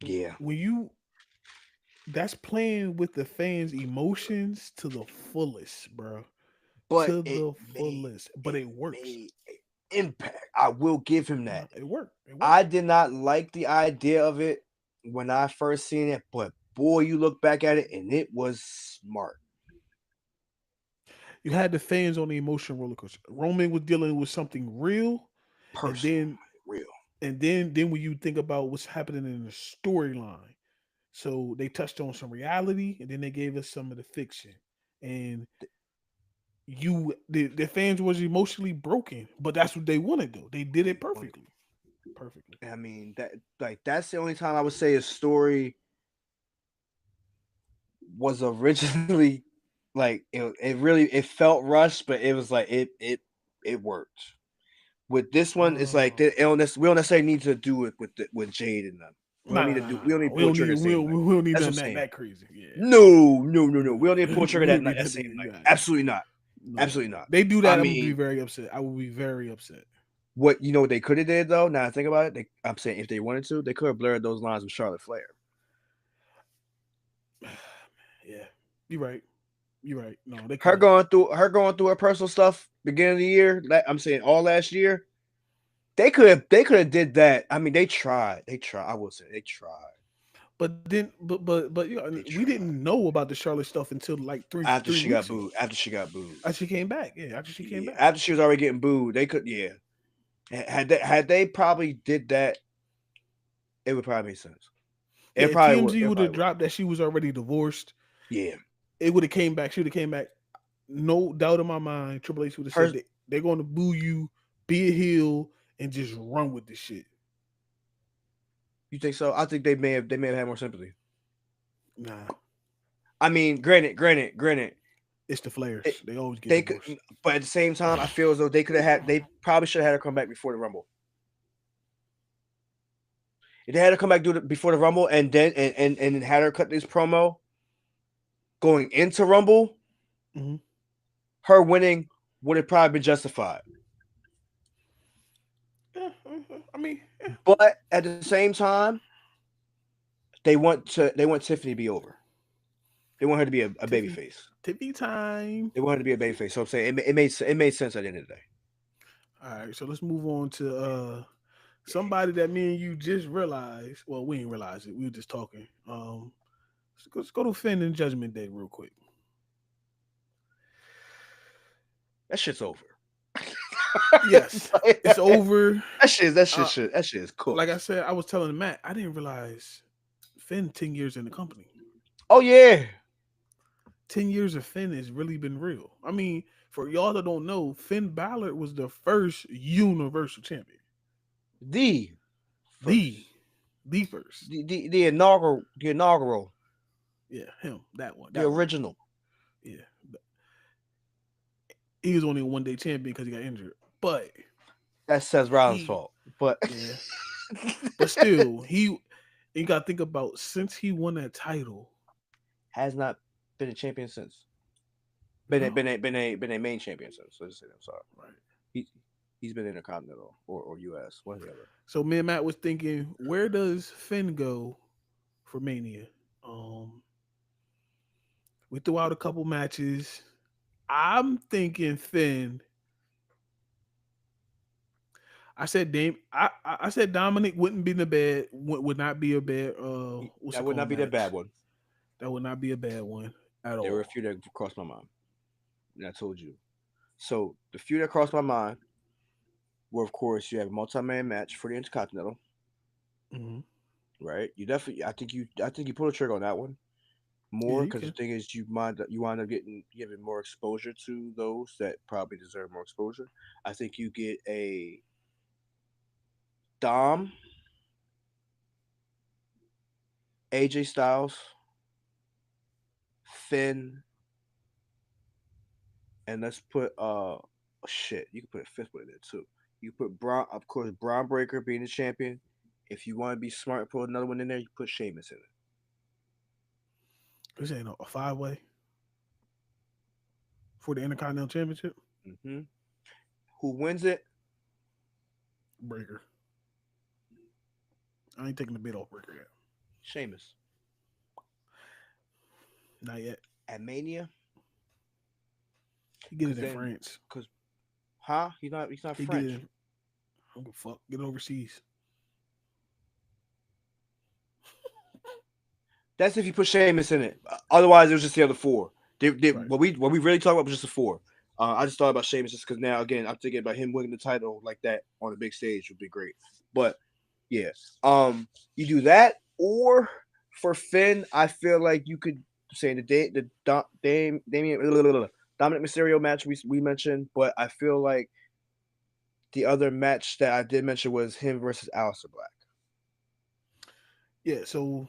Yeah.
When you, that's playing with the fans' emotions to the fullest, bro.
But
To the fullest. But
it
it works.
made an impact. I will give him
No,
that.
it worked. It worked.
I did not like the idea of it when I first seen it, but boy, you look back at it and it was smart.
You had the fans on the emotion roller coaster. Roman was dealing with something real, and
Personal,
then
real.
and then when you think about what's happening in the storyline, so they touched on some reality, and then they gave us some of the fiction, and the fans was emotionally broken, but that's what they wanted though. They did it perfectly, perfectly.
I mean that's the only time I would say a story was originally like it felt rushed, but it was like it worked. With this one, it's like
Uh,
we don't necessarily need to do it with Jade and them.
nah, nah, nah,
We don't
nah.
need to pull the trigger the same night.
We don't need
That's what
nothing
I'm saying.
that crazy. Yeah,
No. We don't need to pull the trigger
we
that
don't
night.
need
That
that.
same night.
Yeah,
Absolutely not.
no.
Absolutely not.
They do
I
that, I'm gonna be
mean,
very upset. I will be very upset.
what you know what they could have did though. Now I think about it, I'm saying if they wanted to, they could have blurred those lines with Charlotte Flair.
Yeah, you're right. You're right. No, they could
Her
have.
going through her personal stuff beginning of the year. I'm saying all last year. They could have did that. I mean, they tried. They tried. I will say they tried.
But then, but you know,
They
we
tried.
didn't know about the Charlotte stuff until like three
After
three
she got
weeks ago.
booed. After she got booed.
After she came back, yeah. After she came
Yeah.
back,
After she was already getting booed, they could. Yeah. Had they probably did that, it would probably make sense.
yeah.
It
If
probably would.
TMZ
It
would have
probably would.
dropped that she was already divorced,
Yeah.
it would have came back. She would have came back. No doubt in my mind. Triple H would have said
Her.
they're going to boo you, be a heel, and just run with the shit.
You think so? I think they may have had more sympathy.
Nah,
I mean, granted,
it's the
they,
Flairs. They always get
they could,
divorced.
but at the same time, I feel as though they probably should have had her come back before the Rumble. If they had her come back do it before the Rumble and then and had her cut this promo going into Rumble,
Mm-hmm.
her winning would have probably been justified.
Yeah, I mean, yeah.
But at the same time, they want Tiffany to be over. They want her to be a baby
Tiffy,
face.
Tiffy time.
They want her to be a baby face. So I'm saying it made sense at the end of the day.
All right, so let's move on to somebody that me and you just realized. Well, we didn't realize it. We were just talking. Let's go to Finn and Judgment Day real quick.
That shit's over.
Yes, it's over.
That shit is
Like I
cooked.
said, I was telling Matt, I didn't realize Finn 10 years in the company.
Oh yeah.
10 years of Finn has really been real. I mean, for y'all that don't know, Finn Balor was the first Universal Champion.
The
The
first.
the first.
The inaugural.
Yeah, him. That one.
The
That one.
original.
Yeah. He was only a 1 day champion because he got injured. But
That's Seth Rollins'
he,
fault. But
yeah. But still, you gotta think about since he won that title,
has not been a champion since. Been a main champion since. So just say that. I'm sorry.
Right.
He's been Intercontinental or US, one or the other.
So me and Matt was thinking, where does Finn go for Mania? We threw out a couple matches. I'm thinking Finn. I said Dame. I said Dominic wouldn't be the bad. Would not be a bad. What's
That
it
would
called?
not be the
Match.
bad one.
That would not be a bad one at
There were
all.
a few that crossed my mind, and I told you. So the few that crossed my mind were, of course, you have a multi-man match for the Intercontinental,
Mm-hmm.
right? You definitely, I think you pull the trigger on that one
Yeah,
more
you
because the
can.
thing is, you wind up giving more exposure to those that probably deserve more exposure. I think you get a Dom, AJ Styles, Finn, and let's put shit. You can put a fifth one in there too. You put Braun, of course, Braun Breaker being the champion. If you want to be smart and put another one in there, you put Sheamus in
This ain't a 5-way for the Intercontinental Championship.
it. Who wins it?
Breaker. I ain't taking the bid off Breaker yet.
Sheamus.
Not yet.
At Mania,
He get it
because
in
then,
France.
because huh? He's not
He
French.
get it. I don't give a fuck. Get it overseas.
That's if you put Sheamus in it. Otherwise, it was just the other four.
Right.
What we really talked about was just the four. I just thought about Sheamus just because now again I'm thinking about him winning the title like that on a big stage would be great. But yeah, you do that or for Finn, I feel like you could say Damien Dominic Mysterio match we mentioned, but I feel like the other match that I did mention was him versus Aleister Black.
Yeah, so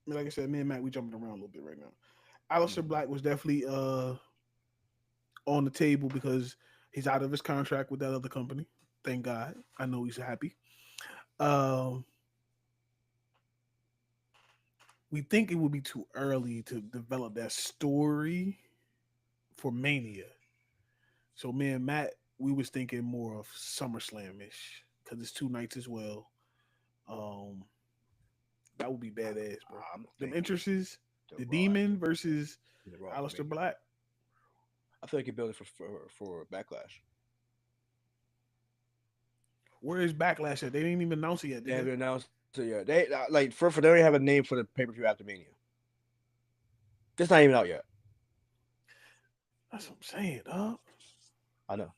like I said, me and Matt, we jumping around a little bit right now. Aleister Black was definitely on the table because he's out of his contract with that other company. Thank God. I know he's happy. We think it would be too early to develop that story for Mania. So me and Matt, we was thinking more of SummerSlam-ish because it's 2 nights as well. That would be badass, bro. Them intricacies, the Demon versus Aleister Black.
I feel like you're building for Backlash.
Where is Backlash at? They didn't even announce it yet.
They haven't announced it yet. They like for they already have a name for the pay per view after Mania. It's not even out yet.
That's what I'm saying, dog.
I know.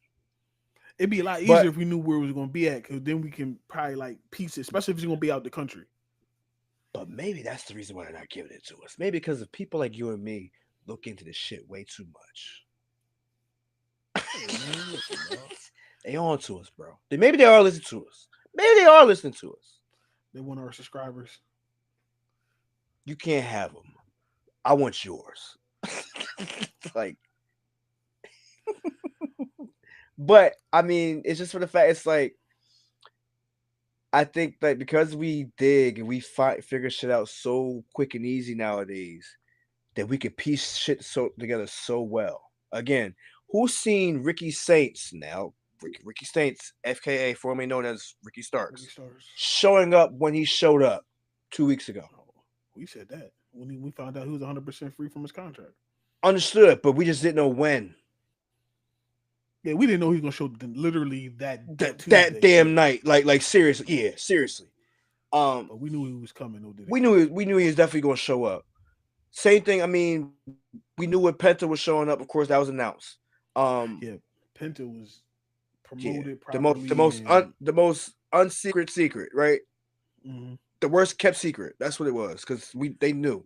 It'd be a lot easier if we knew where it was going to be at, because then we can probably like piece it, especially if it's going to be out the country.
But maybe that's the reason why they're not giving it to us. Maybe because of people like you and me look into this shit way too much. They on to us, bro. Maybe they are listening to us. Maybe they are listening to us.
They want our subscribers.
You can't have them. I want yours. Like, but I mean, it's just for the fact it's like I think that because we dig and we figure shit out so quick and easy nowadays, that we could piece shit together so well. Again, who's seen Ricky Saints now? Ricky Saints, FKA, formerly known as Ricky Starks, showing up when he showed up 2 weeks ago.
Oh, we said that when we found out he was 100% free from his contract.
Understood, but we just didn't know when.
Yeah, we didn't know he was gonna show literally that
damn night. Like seriously, yeah, seriously.
But we knew he was coming.
We knew he was definitely gonna show up. Same thing. I mean, we knew when Penta was showing up. Of course, that was announced.
Yeah, Penta was promoted properly.
The most unsecret secret, right?
Mm-hmm.
The worst kept secret. That's what it was because they knew.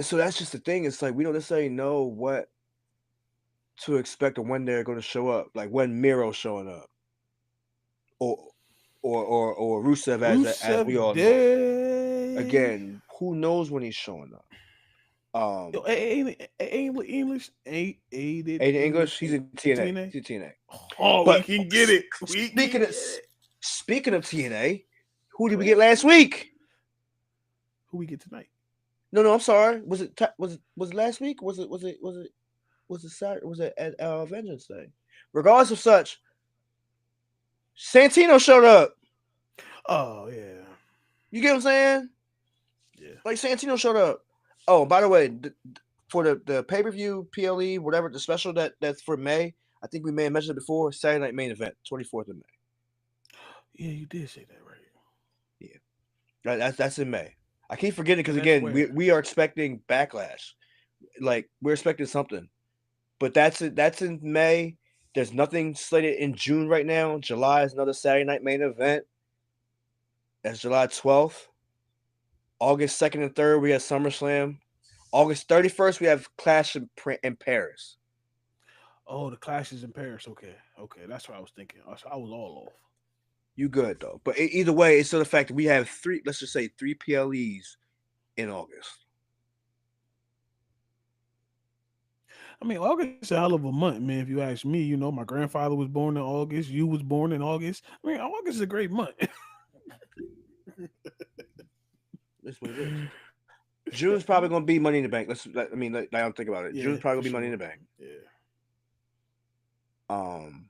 So that's just the thing. It's like we don't necessarily know what to expect or when they're going to show up. Like when Miro's showing up, or Rusev as we all know. Again, who knows when he's showing up?
Ain't English? Ain't
English? He's in TNA. He's in TNA.
Oh, but we can get it.
Speaking of TNA, who did we get last week?
Who we get tonight?
No, I'm sorry. Was it last week? Was it Saturday? Was it at Vengeance Day? Regardless of such, Santino showed up.
Oh yeah,
You get what I'm saying?
yeah.
Like Santino showed up. Oh, by the way, for the pay per view, PLE, whatever the special that's for May, I think we may have mentioned it before. Saturday Night Main Event, 24th of May.
Yeah, you did say that right.
Yeah, that's in May. I keep forgetting because
And that's
again,
where.
we are expecting backlash. Like we're expecting something, but that's in May. There's nothing slated in June right now. July is another Saturday Night Main Event. That's July 12th. August 2nd and 3rd, we have SummerSlam. August 31st, we have Clash in Paris.
Oh, the clashes in Paris. Okay, okay, that's what I was thinking. I was all off.
You good though. But either way, it's still the fact that we have three, let's just say three PLEs in August.
I mean, August is a hell of a month, man. If you ask me, you know, my grandfather was born in August. You was born in August. I mean, August is a great month.
That's what it is. June's probably gonna be Money in the Bank. Like I'm thinking about it.
Yeah,
June's probably
for
gonna be Money in
sure.
the Bank.
Yeah.
Um,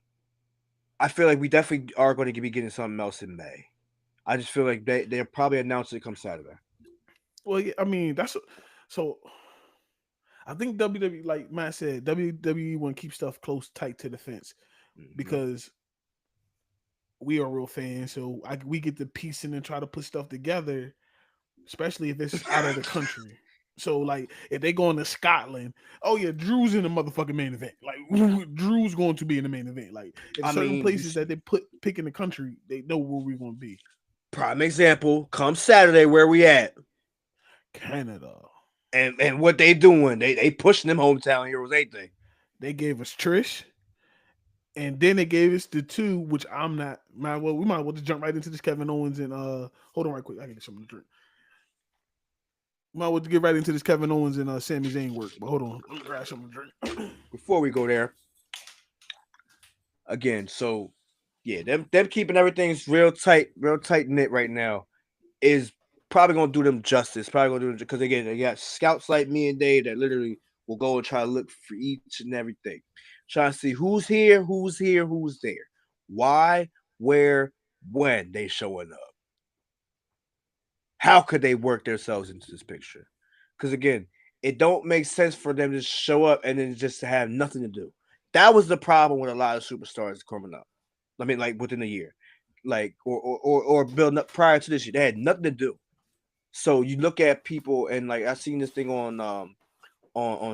I feel like we definitely are going to be getting something else in May. I just feel like they'll probably announce it come Saturday.
Well, yeah, I mean, so. I think WWE, like Matt said, WWE want to keep stuff close, tight to the fence
Mm-hmm.
because we are real fans. So we get to piece in and try to put stuff together, especially if it's out of the country. So like if they going to Scotland, oh yeah, Drew's in the motherfucking main event. Like Drew's going to be in the main event. Like if
I
certain
mean,
places that they pick in the country, they know where we're going to be.
prime example, come Saturday, where we at?
Canada.
And what they doing? They pushing them hometown heroes, ain't they?
They gave us Trish, and then they gave us the two, which I'm not. We might as well just jump right into this Kevin Owens and hold on right quick. I can get something to drink. Might as well get right into this Kevin Owens and Sami Zayn work. But hold on, let me grab something to drink.
Before we go there, again, so yeah, them keeping everything's real tight knit right now is probably gonna do them justice. Probably gonna do them because again, they got scouts like me and Dave that literally will go and try to look for each and everything, trying to see who's here, who's here, who's there, why, where, when they showing up. How could they work themselves into this picture? Because again, it don't make sense for them to show up and then just to have nothing to do. That was the problem with a lot of superstars coming up. I mean, like within a year, like or building up prior to this year, they had nothing to do. So you look at people and like I seen this thing on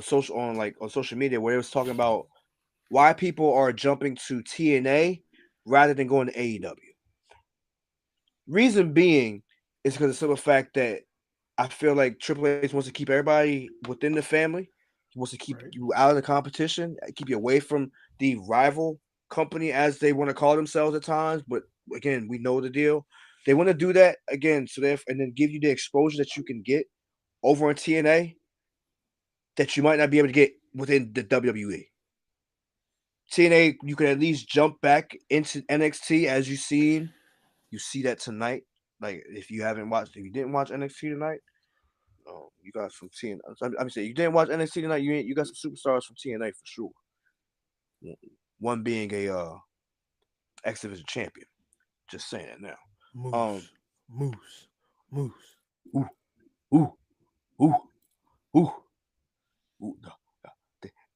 social media where it was talking about why people are jumping to TNA rather than going to AEW. Reason being is because of the simple fact that I feel like Triple H wants to keep everybody within the family. He wants to keep
Right.
you out of the competition, keep you away from the rival company as they want to call themselves at times. But again, we know the deal. They want to do that again, so they and then give you the exposure that you can get over on TNA that you might not be able to get within the WWE. TNA, you can at least jump back into NXT as you seen. You see that tonight. Like if you didn't watch NXT tonight, you got some TNA. I'm saying you didn't watch NXT tonight. You got some superstars from TNA for sure. One being a X Division champion. Just saying that now. Um,
Moose, moose, moose.
ooh, ooh, ooh, ooh, ooh.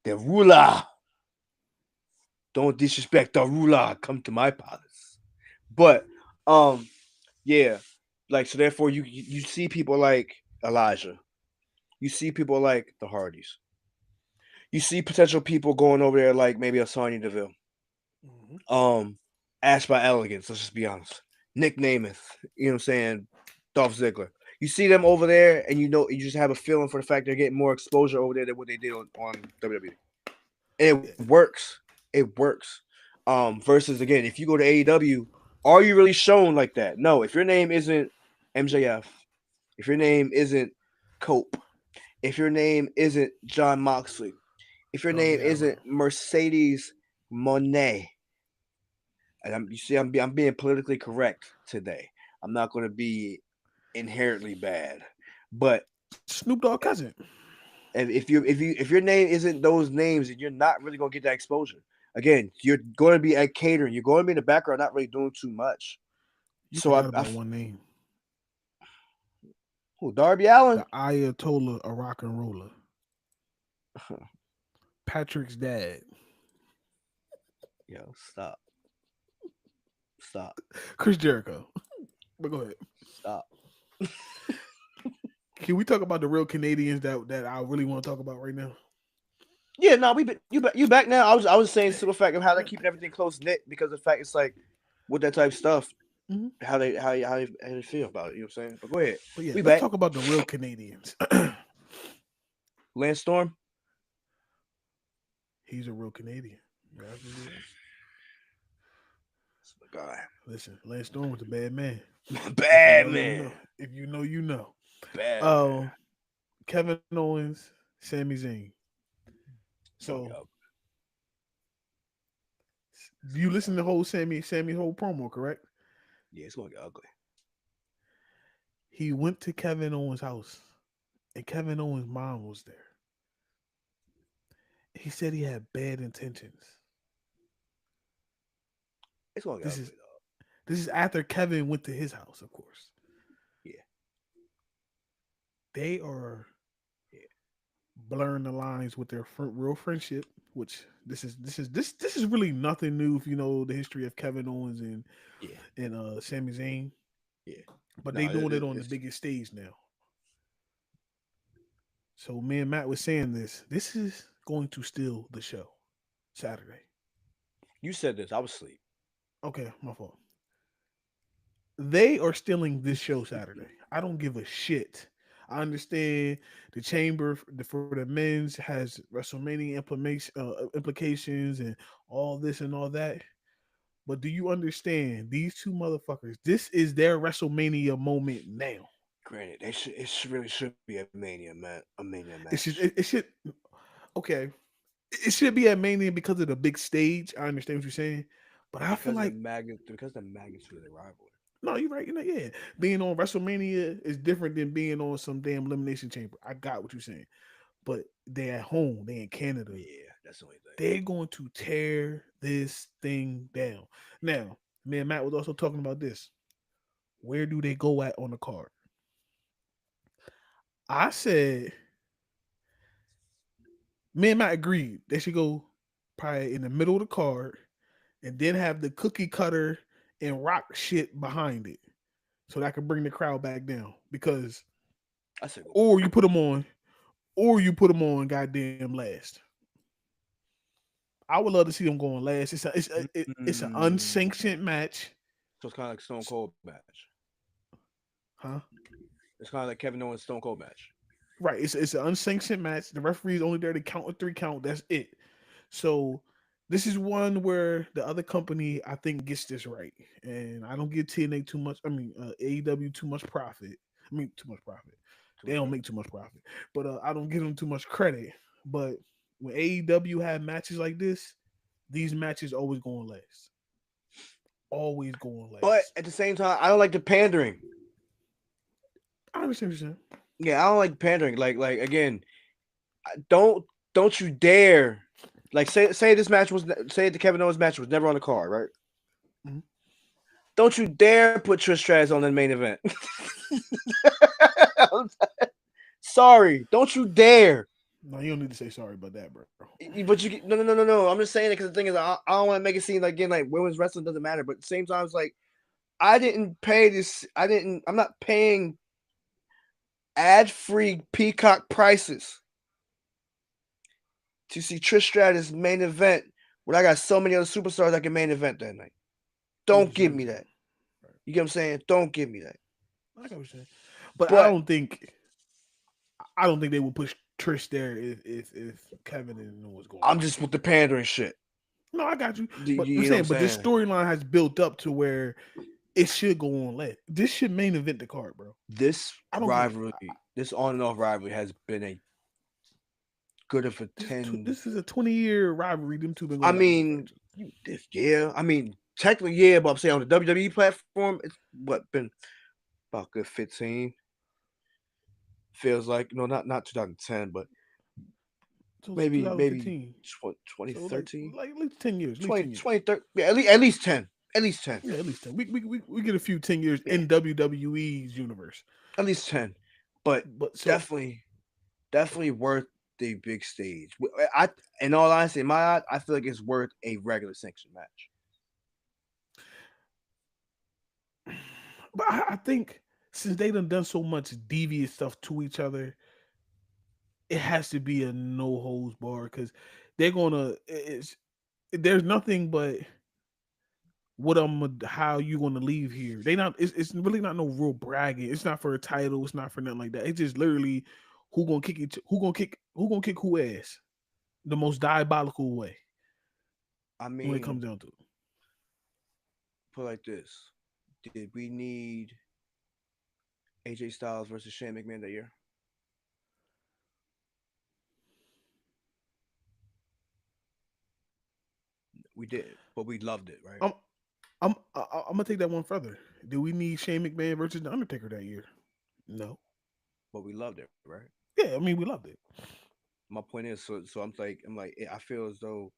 The ruler. Don't disrespect the ruler. Come to my palace. But um, yeah, like so. Therefore, you see people like Elijah. You see people like the Hardys. You see potential people going over there like maybe a Sonya Deville.
Mm-hmm.
Um, Ash by Elegance. Let's just be honest. Nick Namath. You know what I'm saying? Dolph Ziggler. You see them over there, and you know you just have a feeling for the fact they're getting more exposure over there than what they did on WWE. And
Yeah.
it works. It works. Versus again, if you go to AEW, are you really shown like that? No. If your name isn't MJF, if your name isn't Cope, if your name isn't John Moxley, if your
El
name isn't
Diablo.
Mercedes Monet, and you see, I'm being politically correct today. I'm not going to be inherently bad, but
Snoop Dogg cousin.
And if your name isn't those names, and you're not really gonna get that exposure. Again, you're going to be at catering. You're going to be in the background, not really doing too much.
You
So
forgot about one name.
who? Darby Allin.
The Ayatollah of rock and roller. Patrick's dad.
Yo, stop.
Chris Jericho. But go ahead.
Stop.
Can we talk about the real Canadians that I really want to talk about right now?
Yeah, no, you back now. I was saying simple fact of how they're keeping everything close knit because the fact it's like with that type of stuff, how they feel about it. You know what I'm saying? But go ahead.
But yeah,
We
let's
back.
talk about the real Canadians.
Lance Storm.
He's a real Canadian.
God.
Listen, Lance Storm was a bad man.
Bad man.
If you know, you know.
Bad man.
Kevin Owens, Sami Zayn. So, you listen to the whole Sami whole promo, correct?
Yeah, it's gonna get ugly.
He went to Kevin Owens' house, and Kevin Owens' mom was there. He said he had bad intentions.
It's gonna get ugly.
This is after Kevin went to his house, of course.
Yeah.
They are blurring the lines with their real friendship, which this is really nothing new if you know the history of Kevin Owens and Sami Zayn.
Yeah.
But they doing it on the biggest stage now. So me and Matt was saying this is going to steal the show Saturday.
You said this. I was asleep.
Okay, my fault. They are stealing this show Saturday. I don't give a shit. I understand the chamber for the men's has WrestleMania implications and all this and all that. But do you understand these two motherfuckers? This is their WrestleMania moment now.
Granted, it really should be a Mania match.
It should. Okay, it should be at Mania because of the big stage. I understand what you're saying, but I feel like
because the magnitude of the rivalry.
No, you're right. Yeah, being on WrestleMania is different than being on some damn Elimination Chamber. I got what you're saying, but they're at home. They're in Canada.
Yeah, that's the only thing.
They're going to tear this thing down. Now, me and Matt was also talking about this. Where do they go at on the card? I said, me and Matt agreed they should go probably in the middle of the card, and then have the cookie cutter and ROC shit behind it, so that could bring the crowd back down. Because, or you put them on goddamn last. I would love to see them going last. It's an unsanctioned match.
So it's kind of like Stone Cold match.
Huh?
It's kind of like Kevin Owens Stone Cold match.
Right. It's an unsanctioned match. The referee is only there to count a 3 count. That's it. So this is one where the other company, I think, gets this right. And I don't give TNA too much. I mean, AEW too much profit. They don't make too much profit. But I don't give them too much credit. But when AEW have matches like this, these matches always going last. Always going last.
But at the same time, I don't like the pandering.
I understand what you're saying.
Yeah, I don't like pandering. Like again, don't you dare. Like say the Kevin Owens match was never on the card, right?
Mm-hmm.
Don't you dare put Trish Stratus on the main event. Sorry, don't you dare.
No, you don't need to say sorry about that, bro.
But you no. I'm just saying it because the thing is, I don't want to make it seem like again like women's wrestling doesn't matter. But at the same time, it's like I didn't pay this. I'm not paying ad-free Peacock prices to see Trish Stratus main event when I got so many other superstars that can main event that night. Don't give me that. You get what I'm saying? Don't give me that.
I get what you're saying. But I don't think they will push Trish there if Kevin didn't know what's going on.
I'm just with the pandering shit.
No, I got you. But I'm saying, but this storyline has built up to where it should go on last. This should main event the card, bro.
This rivalry, this on and off rivalry has been a good of a 10.
This is a 20-year rivalry. Them two been
going technically, yeah, but I'm saying on the WWE platform, it's been about good 15 Feels like not 2010, but
So it's
maybe
2015. So like
2013,
like at least 10 years. At least
20
10 years.
2030. Yeah, at least 10. At least 10.
Yeah, at least 10. We get a few 10 years
Yeah,
in WWE's universe.
at least 10. But
But so
definitely worth the big stage. I in all honesty, in my eyes, I feel like it's worth a regular sanction match.
but I think since they done so much devious stuff to each other, it has to be a no holds bar because they're gonna it's there's nothing but how you gonna leave here. They not it's really not no real bragging. It's not for a title, it's not for nothing like that. It's just literally who gonna kick who ass the most diabolical way
I
when it
mean,
comes down to it.
put it like this: did we need AJ Styles versus Shane McMahon that year? We did, but we loved it, right?
I'm I'm gonna take that one further. Do we need Shane McMahon versus the Undertaker that year? No.
But we loved it, right?
Yeah, I mean we loved it.
My point is, so I'm like, I feel as though,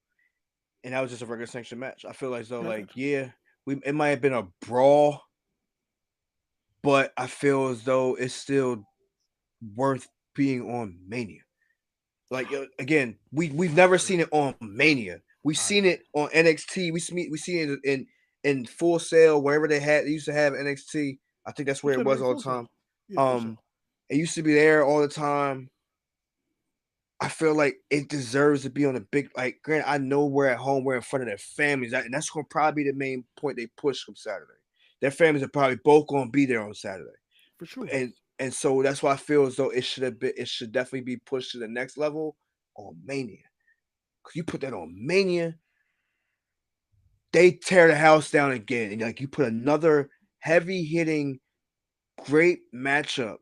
and that was just a regular sanction match. I feel as though,
Yeah, I got
like,
you.
yeah, it might have been a brawl, but I feel as though it's still worth being on Mania. Like, again, we've
I
never
agree.
seen it on Mania. We've
I
seen
agree.
it on NXT. We seen it in Full Sail, wherever they used to have NXT. I think that's
Who
where it
said it
was
right?
all the
Full sale.
time.
Yeah, full
Um,
sale.
it used to be there all the time. I feel like it deserves to be on a big. Like, granted, I know we're at home, we're in front of their families, and that's gonna probably be the main point they push from Saturday. Their families are probably both gonna be there on Saturday,
For sure.
and so that's why I feel as though it should have been. It should definitely be pushed to the next level on Mania. Cause you put that on Mania, they tear the house down again, and like you put another heavy hitting, great matchup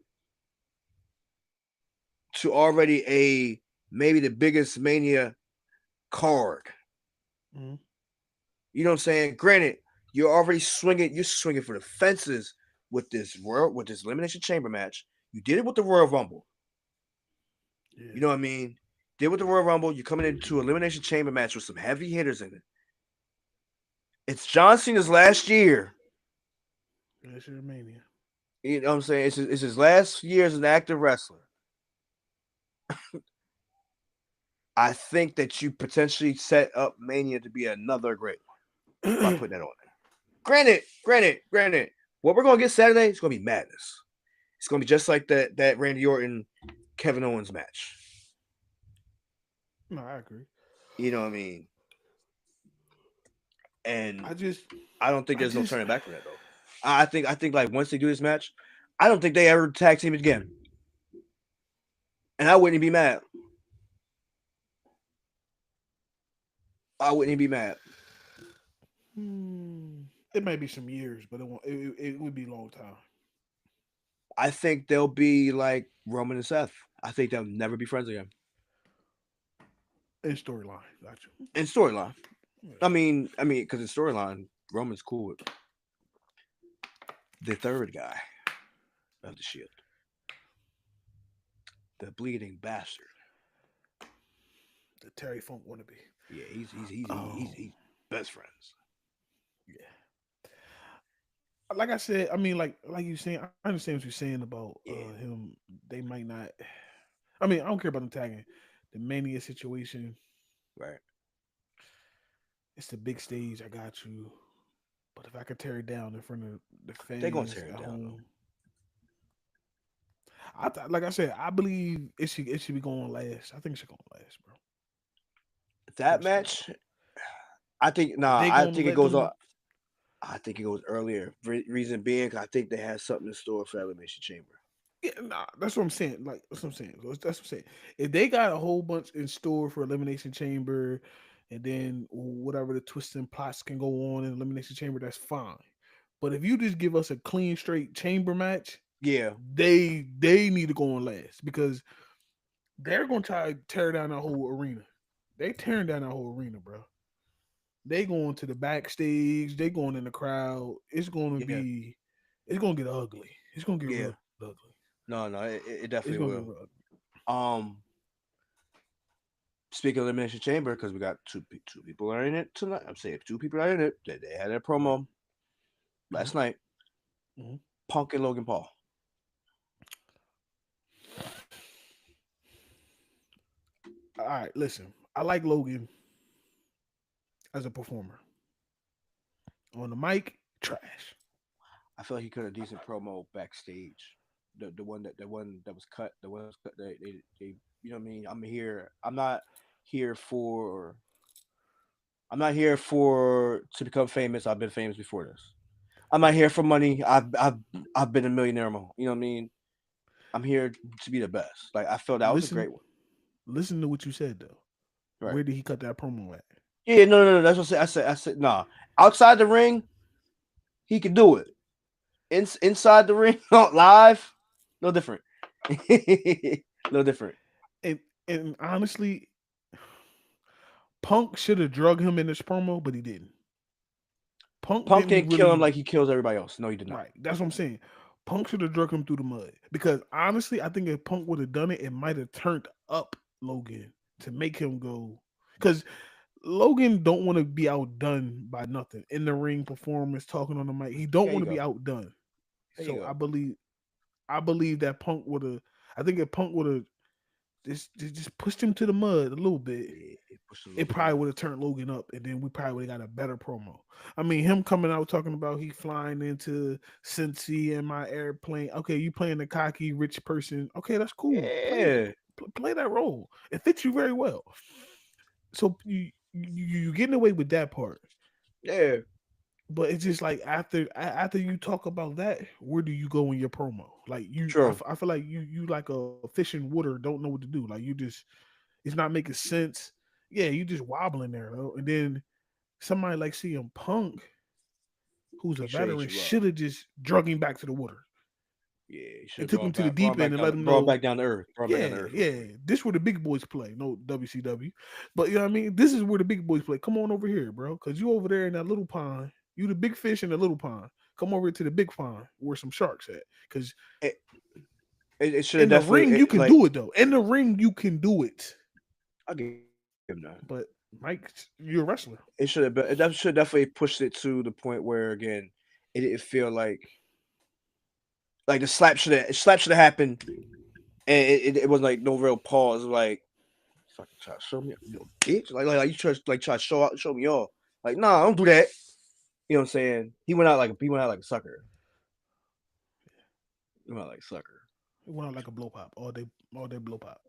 to already a maybe the biggest Mania card.
Mm-hmm.
You know what I'm saying? Granted, you're swinging for the fences with this elimination chamber match. You did it with the Royal Rumble.
Yeah.
You know what I mean? Did with the Royal Rumble, you're coming into elimination chamber match with some heavy hitters in it. It's John Cena's last year.
Yeah, it's your mania.
You know what I'm saying? It's his last year as an active wrestler. I think that you potentially set up Mania to be another great one by putting that on there. Granted. What we're gonna get Saturday is gonna be madness. It's gonna be just like that Randy Orton Kevin Owens match.
No, I agree.
You know what I mean?
I
And
just
I don't think
I
there's no
just
turning back from that though. I think like once they do this match, I don't think they ever tag team again. And I wouldn't be mad. I wouldn't be mad.
it might be some years, but it won't it would be a long time.
I think they'll be like Roman and Seth. I think they'll never be friends again.
In storyline, got you.
In storyline.
Yeah.
Because in storyline, Roman's cool with the third guy of the Shield, the bleeding bastard.
The Terry Funk wannabe.
Yeah, he's
Um,
best friends.
yeah. Like I said, I mean, like you saying, I understand what you're saying about
Yeah,
him. They might not. I mean, I don't care about them tagging. The mania situation.
right.
It's the big stage. I got you. But if I could tear it down in front of the
They're gonna
fans
tear
at
it down though.
home, like I said, I believe it should be going last. I think it should go last, bro. I think
That
it should go
match, I think
if
nah.
they
I
gonna
think it
let
goes
them.
on. I think it goes earlier. Reason being, 'cause I think they have something in store for Elimination Chamber.
Yeah, nah, that's what I'm saying. Like that's what I'm saying. That's what I'm saying. If they got a whole bunch in store for Elimination Chamber, and then whatever the twists and plots can go on in Elimination Chamber, that's fine. But if you just give us a clean, straight chamber match,
Yeah,
they need to go on last because they're gonna try to tear down that whole arena. They tearing down that whole arena, bro. They going to the backstage. They going in the crowd. It's gonna
yeah,
be. It's gonna get ugly. It's gonna get
yeah.
real ugly.
No, it
It's
definitely
gonna be
will.
real.
Um, Speaking of Elimination Chamber, because we got two people are in it tonight. I'm saying two people are in it. They had their
Right.
promo
Mhm,
last night.
mhm.
Punk and Logan Paul.
All right, listen. I like Logan as a performer. On the mic, trash.
I feel like he could have decent promo backstage. The one that was cut. The one that was cut. They you know what I mean. Here for. I'm not here for to become famous. I've been famous before this. I'm not
Right.
here for money. I've been a millionaire. You know what I mean. I'm here to be the best. Like I felt that was a
Listen,
great one.
listen to what you said though.
Right.
Where did he cut that promo at?
Yeah. No. That's what I said. Nah. Outside the ring, he could do it. Inside the ring, live, no different. No different.
And and honestly, Punk should have drug him in this promo, but he didn't. Punk
Punk
didn't
didn't kill him
really.
like he kills everybody else. No, he did not.
Right. That's what I'm saying. Punk should have drug him through the mud. Because honestly, I think if Punk would have done it, it might have turned up Logan to make him go. Because Logan don't want to be outdone by nothing. In the ring performance, talking on the mic. He don't
There you
want to be
go.
outdone.
There you
So
go.
I believe that Punk would have I think if Punk would have just pushed him to the mud a little bit,
Yeah, it pushed a little
it
bit
probably
more.
would have turned Logan up, and then we probably would have got a better promo. I mean, him coming out talking about he flying into Cincy in my airplane. Okay, you playing the cocky rich person. Okay, that's cool. Play it.
Yeah,
Play that role. It fits you very well. So you getting away with that part.
yeah,
But it's just like after you talk about that, where do you go in your promo? Like
true.
I feel like you like a fish in water, don't know what to do. Like you just it's not making sense. Yeah, you just wobbling there, though. And then somebody like CM Punk, who's a
He should eat
veteran,
you raw.
should have just drug him back to the water
Yeah, he should
and
have
took him to the
brought him
deep end
back
and
down,
let him
brought him
know,
back down to earth, brought him back down
yeah,
to earth real
yeah,
quick.
this where the big boys play. No WCW, but you know what I mean. This is where the big boys play. Come on over here, bro, because you over there in that little pond. You the big fish in the little pond. Come over to the big pond where some sharks at. Because
It, it should have
in the
definitely
ring you can
like
do it though. In the ring you can do it.
I'll give him that.
But Mike, you're a wrestler.
It should have been. That should definitely pushed it to the point where again, it didn't feel like the slap should have happened, and it wasn't like no real pause. Like fucking try to show me, bitch. Like you try to show me off. Like nah, don't do that. You know what I'm saying? He went out like a sucker. He went out like a sucker.
It went out like a blow pop all day blow pop.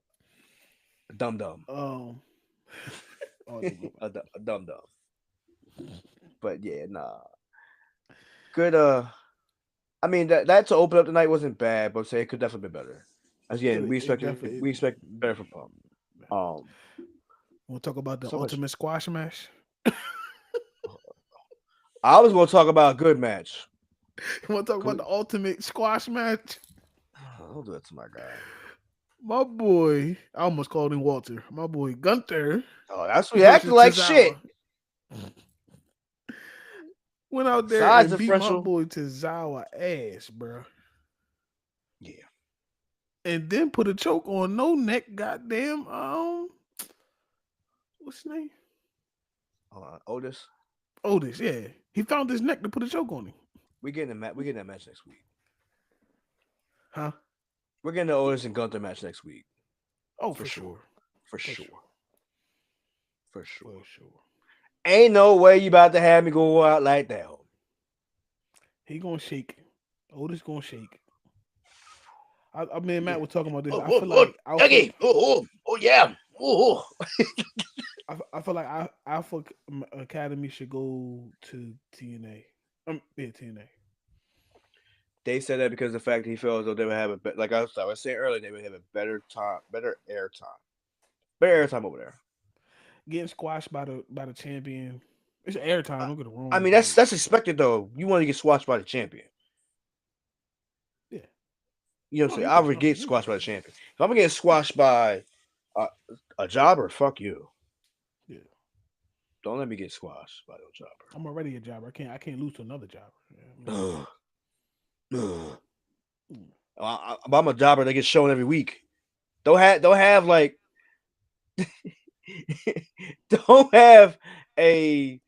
A dumb dumb.
Um, all day blow pop.
A dumb dumb. But yeah, nah. Good. I mean that to open up the night wasn't bad, but say it could definitely be better. Again,
It definitely.
we expect better from Pump. Um,
Want to talk about the
so much.
ultimate squash match?
I was going to talk about a good match.
Want to talk about
Good.
the ultimate squash match?
Don't do that to my guy.
My boy, I almost called him Walter. My boy Gunther
Oh, that's what he acted
versus
like shit.
Tozawa went out there
Size
and beat my
differential.
boy Tozawa ass, bro.
Yeah.
And then put a choke on no neck. Goddamn, what's his name?
Otis.
Otis. Yeah, he found his neck to put a choke on him.
We getting that match next week.
Huh?
We're getting the Otis and Gunther match next week.
Oh,
For
for
sure.
sure.
For
For
sure.
sure.
For sure.
For sure.
Ain't no way you about to have me go out like that.
He gonna shake. Otis gonna shake. I mean, Matt was talking about this. I
Oh,
feel
oh,
like Alpha.
Dougie. Oh, yeah. Oh.
I feel like Alpha Academy should go to TNA. Yeah, TNA.
They said that because of the fact that he feels as though they would have like I was saying earlier, they would have a better time, better airtime over there.
Getting squashed by the champion. It's airtime.
I,
Don't get it
I
wrong,
mean,
but
that's expected though. You want to get squashed by the champion.
yeah.
You know what
No,
I'm saying?
you're
I
right.
would
No,
get
you're right.
squashed by the champion. If I'm gonna get squashed by a, a jobber, fuck you.
Yeah.
Don't let me get squashed by no jobber.
I'm already a jobber. I can't lose to another jobber. Yeah, I mean,
Ugh. Ugh.
mm.
I'm a jobber that gets shown every week. Don't have like don't have a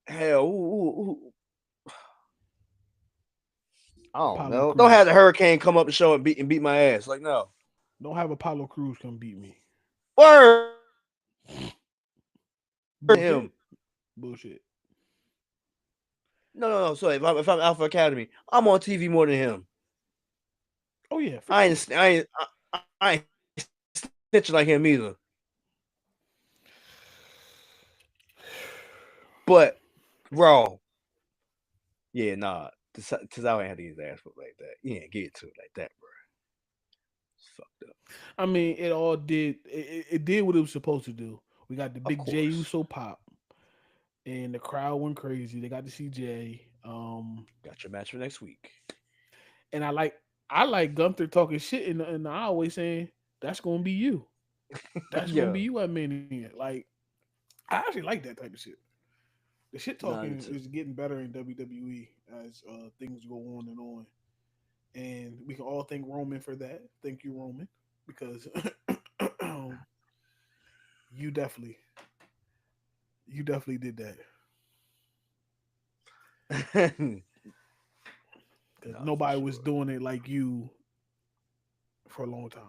hell. I don't
Apollo
know. Don't have the
Crews.
hurricane come up the show and beat my ass. Like no.
Don't have Apollo Crews come beat me.
Word him.
Bullshit. Bullshit.
No. So if I'm Alpha Academy, I'm on TV more than him.
Oh yeah, for
I
sure.
ain't I ain't snitching like him either. But Raw, yeah, nah. Tozawa ain't had to get his ass whooped like that. You ain't get to it like that, bro. It's fucked up.
I mean, it all did. It did what it was supposed to do. We got the
Of
big Jay
course.
Uso pop, and the crowd went crazy. They got to see Jay.
Got your match for next week.
And I like Gunther talking shit in the always saying that's gonna be you. That's gonna be
Yo.
you at Mania. Like I actually like that type of shit. The shit
Nah, me
talking
too.
is getting better in WWE as things go on and on. And we can all thank Roman for that. Thank you, Roman, because you definitely, you definitely did that. Because
Nah, for
nobody was
sure.
doing it like you for a long time.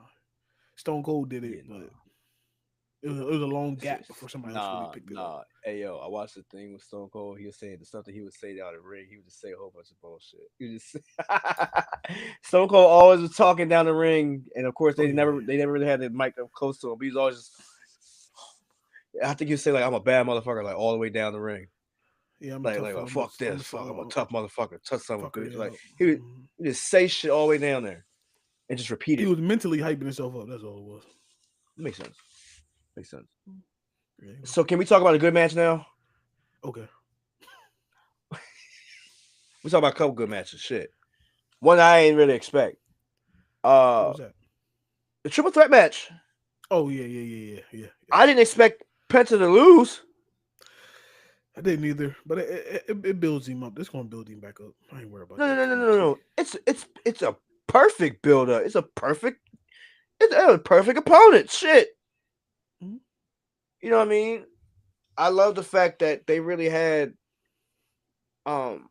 Stone Cold did it,
Yeah,
but
nah.
it was a long gap
It's-
before somebody else really
nah,
picked it up.
nah. Hey yo, I watched the thing with Stone Cold. He was saying the stuff that he would say down the ring. He would just say a whole bunch of bullshit. He would just Stone Cold always was talking down the ring, and of course
Oh yeah,
they never really had the mic up close to him. But he's always just I think he'd say like I'm a bad motherfucker, like all the way down the ring.
yeah. I'm a
Like
tough.
like well,
I'm a,
fuck
I'm
this,
a
fuck I'm a tough motherfucker, tough son of a
fucker.
bitch. Like
Yeah. Mhm.
he would just say shit all the way down there and just repeat
He
it.
was mentally hyping himself up. That's all it was.
Makes sense. Makes sense.
Yeah, you know.
So can we talk about a good match now?
Okay.
We talk about a couple good matches. Shit. One I ain't really expect.
What
Uh
was that?
the triple threat match.
Oh yeah.
I didn't expect Penta to lose.
I didn't either, but it builds him up. This gonna build him back up. I ain't worried about
No, no,
that
no,
too
no,
much.
no, no. It's a perfect build up. It's a perfect opponent. Shit.
Mhm.
You know what I mean? I love the fact that um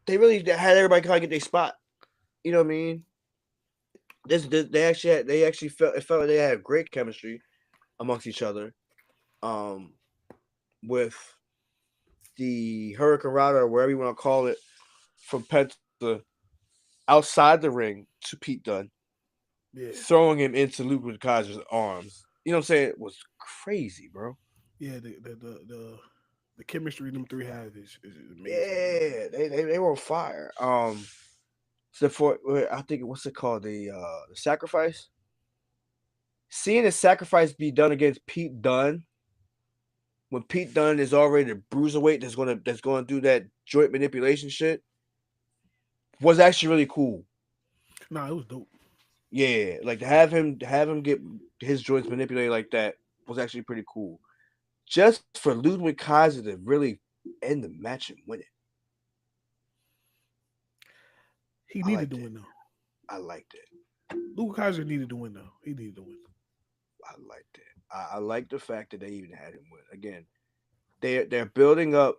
they really had everybody kind of get their spot. You know what I mean? They actually felt like they had great chemistry amongst each other. Um, with the Hurricane Rana or wherever you want to call it from Penta outside the ring to Pete Dunne,
Yeah,
throwing him into Luke Kaiser's arms. You know what I'm saying? It was crazy, bro.
yeah. The chemistry them three have is amazing.
Yeah, they were on fire. So for I think what's it called the sacrifice. Seeing the sacrifice be done against Pete Dunne when Pete Dunne is already the bruiserweight that's gonna do that joint manipulation shit was actually really cool.
Nah, it was dope.
Yeah, like to have him get his joints manipulated like that was actually pretty cool. Just for Ludwig Kaiser to really end the match and win it,
He
I
needed
liked
to
it.
win though.
I liked it.
Luke Kaiser needed to win though. He needed to win.
I liked it. I like the fact that they even had him win. Again, they're building up.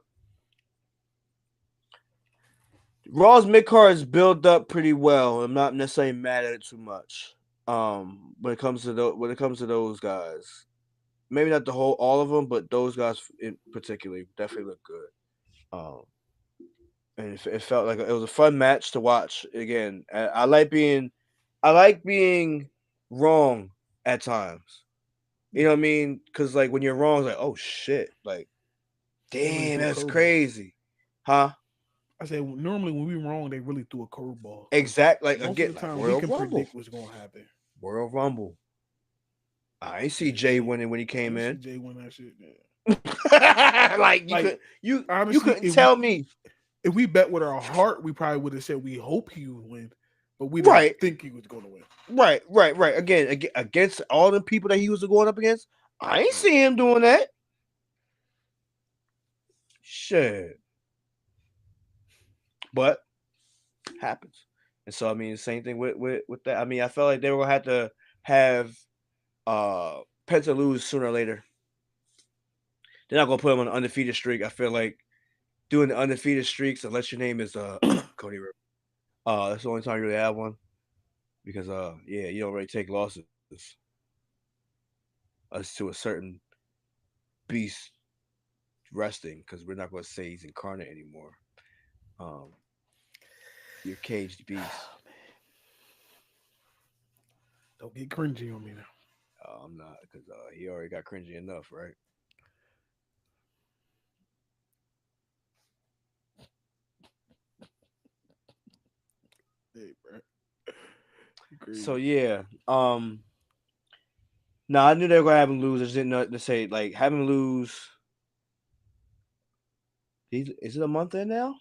Raw's mid card is built up pretty well. I'm not necessarily mad at it too much. When it comes to those guys, maybe not the whole all of them, but those guys in particular definitely look good. Um, and it felt like it was a fun match to watch. Again, I like being wrong at times. You
Yeah,
know what I mean? Because like when you're wrong, it's like oh shit, like
they really
damn,
threw a
that's
curveball.
crazy, huh?
I said normally when we wrong, they really threw a curveball because
Exact like
most of
again
the
like
time we
Royal
can
Rumble,
predict what's gonna happen.
Royal Rumble. I ain't see
Yeah,
Jay winning when he
I
came
didn't see
in.
Jay win that shit. Yeah.
Like
Like
you
honestly,
couldn't tell me
if we bet with our heart, we probably would have said we hope he would win, but we didn't
right,
think he was gonna win.
right. Again, against all the people that he was going up against, I ain't
Yeah.
see him doing that. Shit, but happens. And so I mean, same thing with that. I mean, I felt like they were gonna have to have Penta lose sooner or later. They're not gonna put him on an undefeated streak. I feel like doing the undefeated streaks unless your name is Cody Rhodes. That's the only time you really have one because yeah, you don't really take losses as to a certain beast resting because we're not gonna say he's incarnate anymore. Um, your caged beast.
Don't get cringy on me now.
I'm not because he already got cringy enough, right?
Hey, bro. You
So
crazy.
yeah, no, I knew they were gonna have him lose. I just didn't know to say like have him lose. Is it a month in now?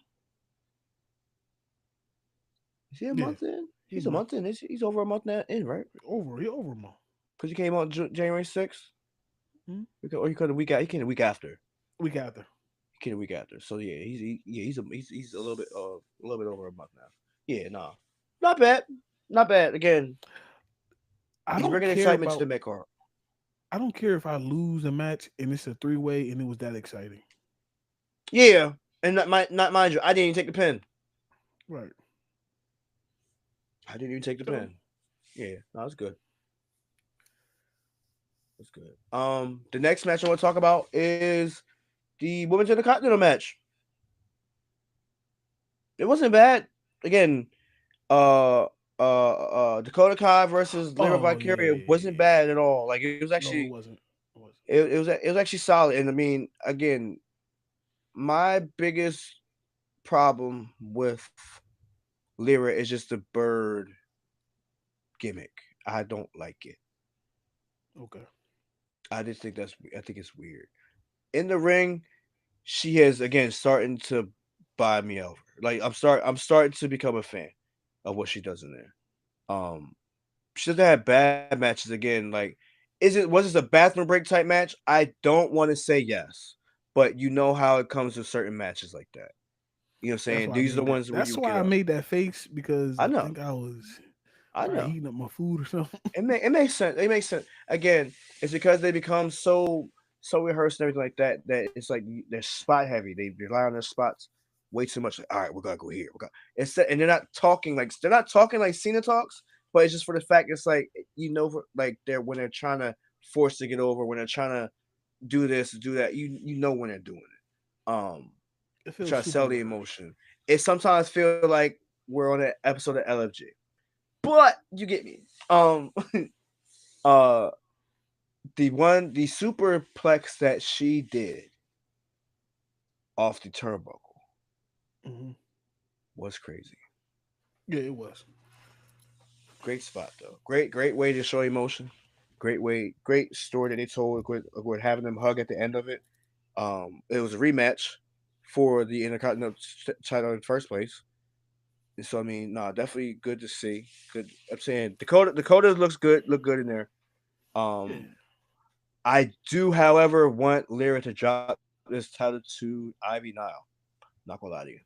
Is he a
Yeah.
month in?
He
He's a month in. He's over a month now in, right?
over. He over him all.
Because he came out January 6th.
Hmm?
Or he could a week out. He came a week after.
We got there.
He came a week after. So yeah, he's a little bit over a month now. Yeah, nah, not bad, not bad. Again,
I
he's
don't
bringing
care
excitement to
about.
the mid card.
I don't care if I lose a match and it's a 3-way and it was that exciting.
Yeah, and not mind you, I didn't even take the pin.
Right.
I didn't even take the
So
pin. Yeah, no, that's good. That's good. The next match I want to talk about is the Women's Intercontinental match. It wasn't bad. Again, uh, Dakota Kai versus Lyra
oh yeah,
Valkyria
yeah, yeah,
wasn't
yeah.
bad at all. Like it was
No,
actually
it wasn't. It wasn't.
it was actually solid. And I mean, again, my biggest problem with Lyra is just the bird gimmick. I don't like it.
Okay.
I think it's weird. In the ring, she is again starting to buy me over. Like I'm starting to become a fan of what she does in there. She doesn't have bad matches again. Like, was this a bathroom break type match? I don't want to say yes, but you know how it comes with certain matches like that. You know what I'm
That's
saying?
why I
These are the
made that.
ones where
That's
you
why
get
I
up.
made that face because
I
I
know,
think I was
I
probably
know.
heating up my food or something.
It makes sense. It makes sense. Again, it's because they become so rehearsed and everything like that that it's like they're spot heavy. They rely on their spots way too much. Like, all right, we're gonna go here. We got and they're not talking like Cena talks, but it's just for the fact it's like like they're when they're trying to force to get over, when they're trying to do this, do that. You know when they're doing it.
It
They
feels
try to
super
sell the
rehearsed.
emotion. It sometimes feel like we're on an episode of LFG, but you get me. Uh the superplex that she did off the turnbuckle
Hmm.
was crazy.
Yeah, it was.
Great spot though. Great way to show emotion. Great story that they told with having them hug at the end of it. It was a rematch for the Intercontinental title in the first place. And so I mean, nah, definitely good to see. Good. I'm saying Dakota look good in there.
Yeah.
Um, I do, however, want Lyra to drop this title to Ivy Nile. Not gonna lie to you.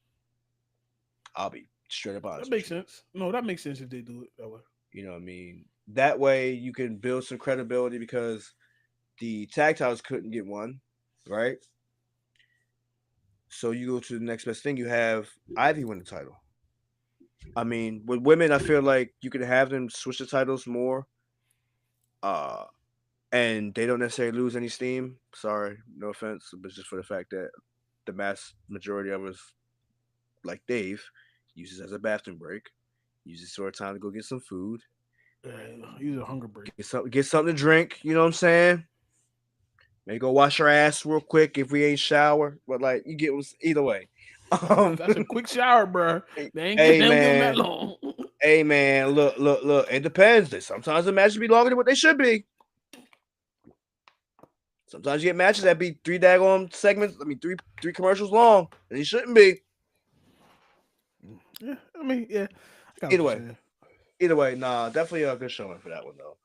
I'll be straight up honest
That
with you.
makes sense. No, that makes sense if they do it that way.
You know what I mean? That way you can build some credibility because the tag titles couldn't get one, right? So you go to the next best thing. You have Ivy win the title. I mean, with women, I feel like you can have them switch the titles more, uh, and they don't necessarily lose any steam. Sorry, no offense, but just for the fact that the mass majority of us, like Dave, uses as a bathroom break, uses sort of time to go get some food,
Use a hunger break.
get something to drink. You know what I'm saying? Maybe go wash your ass real quick if we ain't shower. But like you get either way. Um,
That's a quick shower, bro. They
hey
don't give them that
man,
long.
hey man, look. It depends. Sometimes the matches be longer than what they should be. Sometimes you get matches that be three daggone segments. I mean, three commercials long, and they shouldn't be.
Yeah, I mean, yeah, I got what
Either
you're
way,
saying.
nah, definitely a good showing for that one though.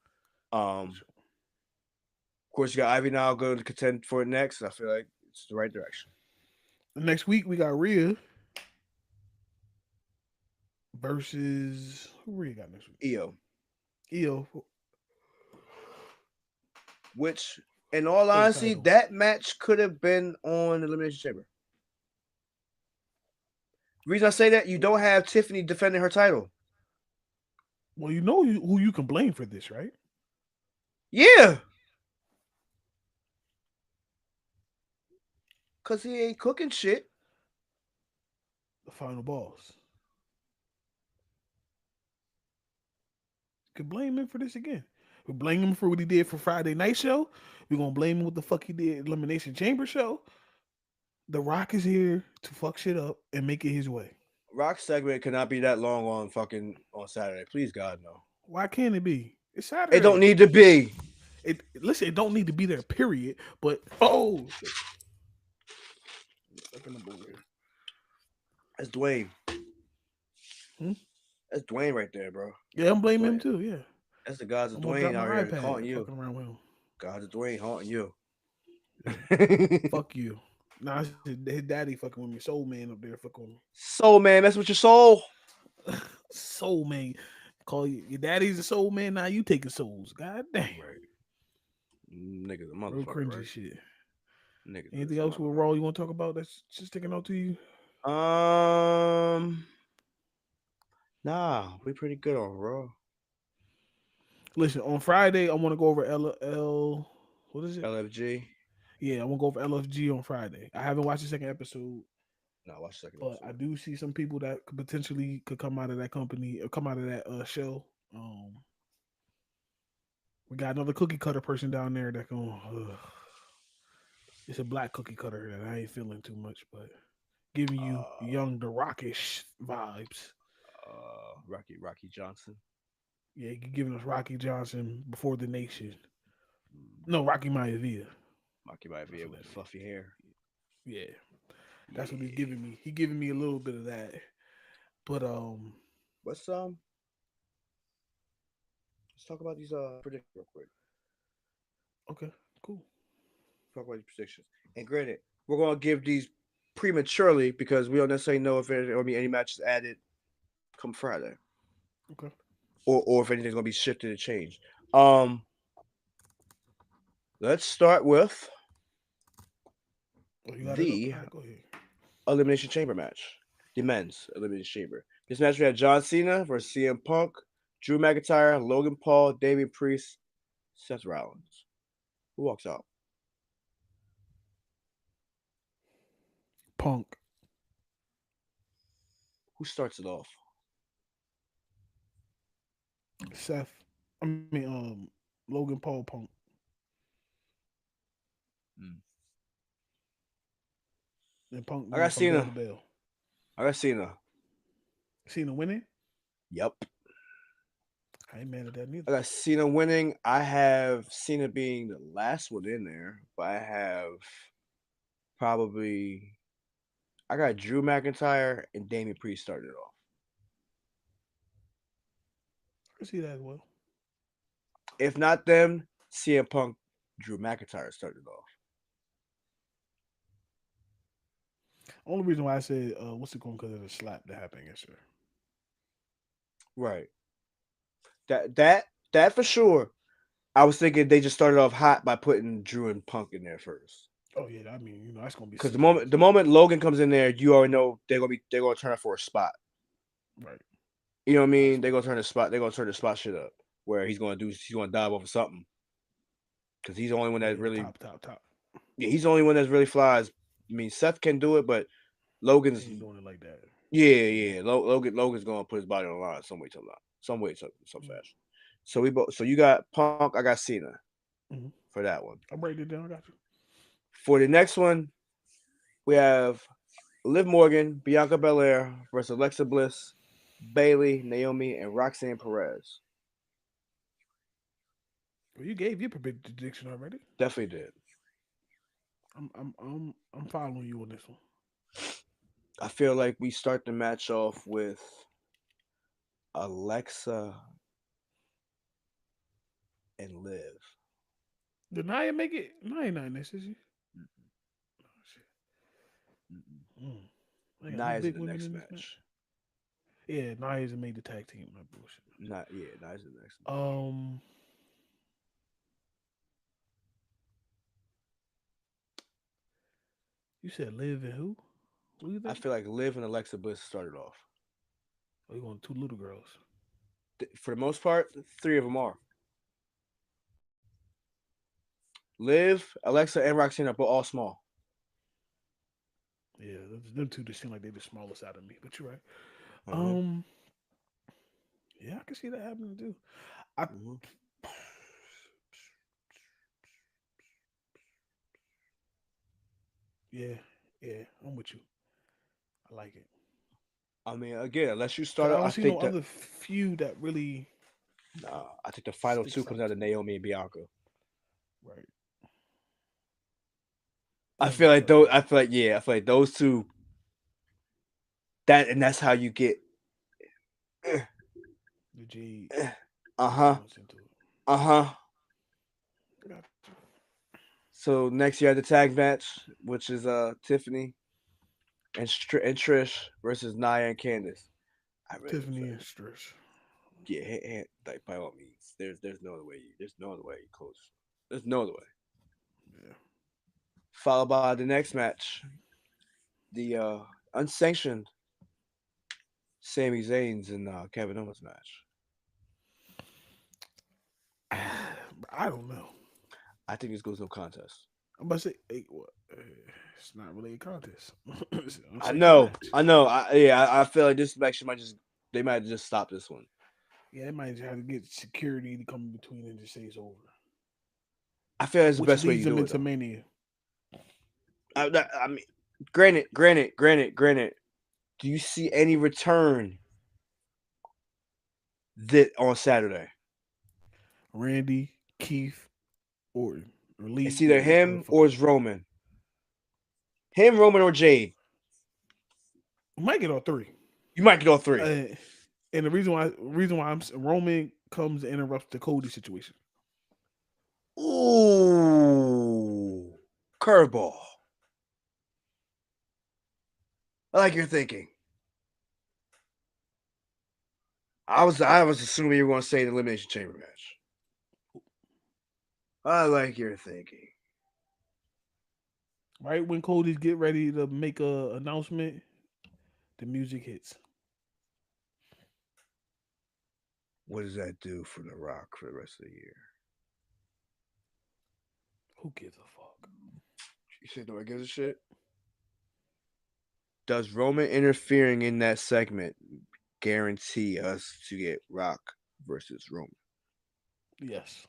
Of course, you got Ivy now going to contend for it next. I feel like it's the right direction.
Next week we got Rhea versus who we got next week?
Io,
Io
which, in all
for the
honesty,
title.
that match could have been on Elimination Chamber. The reason I say that, you don't have Tiffany defending her title.
Well, you know who you can blame for this, right?
Yeah, because he ain't cooking shit.
The final boss. You can blame him for this again. We blame him for what he did for Friday night show. We're gonna blame him what the fuck he did Elimination Chamber show. The Rock is here to fuck shit up and make it his way.
Rock segment cannot be that long on Saturday. Please, God, no.
Why can't it be? It's
It don't
Saturday.
need to be.
It listen, it don't need to be there, period. But oh shit. Fucking up over here.
That's Dwayne.
Hmm?
That's Dwayne right there, bro.
Yeah, I'm blaming him
Dwayne.
too. Yeah.
That's the gods of
I'm gonna drop
Dwayne
my
out here haunting
iPad
you.
fucking around with him.
Gods of Dwayne haunting you.
Fuck you. Nah, his daddy fucking with me. Soul man up there fucking with me.
Soul man, mess with your soul.
Soul man. Call you your daddy's a soul man. Now you taking souls. God damn.
Right. Niggas a
Real
motherfucker,
cringy
right?
shit.
Niggas
Anything else with Raw you want to talk about that's just sticking out to you?
Nah, we pretty good on Raw.
Listen, on Friday I want to go over what is it?
LFG.
Yeah, I want to go over LFG on Friday. I haven't watched the second episode,
No, watch the second
but I
episode.
do see some people that could potentially could come out of that company or come out of that show. We got another cookie cutter person down there that can. It's a black cookie cutter that I ain't feeling too much, but giving you
Uh,
young the rockish vibes.
Rocky Johnson.
Yeah, you giving us Rocky Johnson before the nation.
Mm,
No, Rocky Maivia.
Rocky might be
That's what
with
that
the
is.
fluffy hair.
Yeah, that's what he's
Yeah.
giving me. He giving me a little bit of that. But
Let's talk about these predictions real quick.
okay, cool.
Talk about these predictions. And granted, we're gonna give these prematurely because we don't necessarily know if there will be any matches added come Friday,
Okay.
or if anything's gonna be shifted and changed. Um, let's start with
Oh, you got it up.
the
All right, go ahead.
Elimination Chamber match, the men's Elimination Chamber. This match we had John Cena versus CM Punk, Drew McIntyre, Logan Paul, Damian Priest, Seth Rollins. Who walks out?
Punk,
Who starts it off?
Seth. I mean, Logan Paul, Punk.
Mm.
And Punk
I
going
got
from bell to
Cena.
bell.
I got Cena.
Cena winning?
Yep.
I ain't mad at that neither.
I got Cena winning. I have Cena being the last one in there, but I have probably I got Drew McIntyre and Damian Priest started off.
I see that as well.
If not them, CM Punk, Drew McIntyre started off.
Only reason why I said what's it going because of the slap that happened yesterday.
Right. That for sure. I was thinking they just started off hot by putting Drew and Punk in there first.
Oh yeah, I mean that's gonna be
Because the
seamless.
moment Logan comes in there, you already know they're gonna turn up for a spot.
Right.
You know what I
I
mean?
expect that.
They're gonna turn the spot shit up where he's gonna dive over something. Because he's the only one that
Yeah,
really
top.
yeah, he's the only one that really flies. I mean Seth can do it, but
He
Logan's
ain't doing it like that.
yeah. Logan's gonna put his body on the line some
Mm-hmm.
fashion. So we both so you got Punk, I got Cena
Mm-hmm.
for that one.
I'm breaking it down. I got you.
For the next one, we have Liv Morgan, Bianca Belair versus Alexa Bliss, Bailey, Naomi, and Roxanne Perez.
Well, you gave your prediction already.
Definitely did.
I'm following you on this one.
I feel like we start the match off with Alexa and Liv.
Did Nia make it? Nia not next, is she? Oh, shit.
Mm-mm.
Mm. They got no
Nia's in
big
the
women
next
in this match.
match.
Yeah, Nia hasn't made the tag team. No bullshit.
Nice the next match.
Um, you said Liv and who? Who you
I
think?
feel like Liv and Alexa Bliss started off.
Oh, you going two little girls?
For the most part, three of them are. Liv, Alexa, and Roxanne are all small.
Yeah, them two just seem like they're the smallest out of me. But you're right.
Uh-huh.
Um, yeah, I can see that happening too. I
Mm-hmm.
yeah, yeah, I'm with you. I like it
I mean, again, unless you
because
start,
I
I
don't see no
think that
other feud that really
I think the final two
sticks
comes
out
out
to
of
me.
Naomi and Bianca.
Right.
I
Yeah,
feel
most
like those.
definitely.
I feel like those two. That's how you get.
The Jade
Uh huh.
influence into it.
Uh huh.
Got you.
So next you have the tag match, which is Tiffany and Trish versus Nia and Candice. I really
Tiffany and Strish.
yeah, like by all means, there's no other way. There's no other way you close. There's no other way.
Yeah.
Followed by the next match, the unsanctioned Sami Zayn's and Kevin Owens match.
I don't know.
I think this goes no contest.
I'm about to say, hey, what? It's not really a contest. It's an
I
unsanctioned
know,
match.
I know. I feel like this match might just they might just stop this one.
Yeah, they might just have to get security to come in between and just say it's over,
I feel that's the
which
best way
leads
you
them
do it
into
though.
Mania.
I mean, granted. Do you see any return that on Saturday?
Randy, Keith, Orton, or Lee,
It's either
whatever the
him
fuck
or
his
it's
name is.
Roman. Him, Roman, or Jade.
We might get all three.
You might get all three.
Uh, and the reason why Roman comes and interrupts the Cody situation.
Ooh, curveball. I like your thinking. I was assuming you were going to say the Elimination Chamber match. I like your thinking.
Right when Cody's get ready to make a announcement, the music hits.
What does that do for The Rock for the rest of the year?
Who gives a fuck?
You said nobody gives a shit. Does Roman interfering in that segment guarantee us to get Rock versus Roman?
Yes.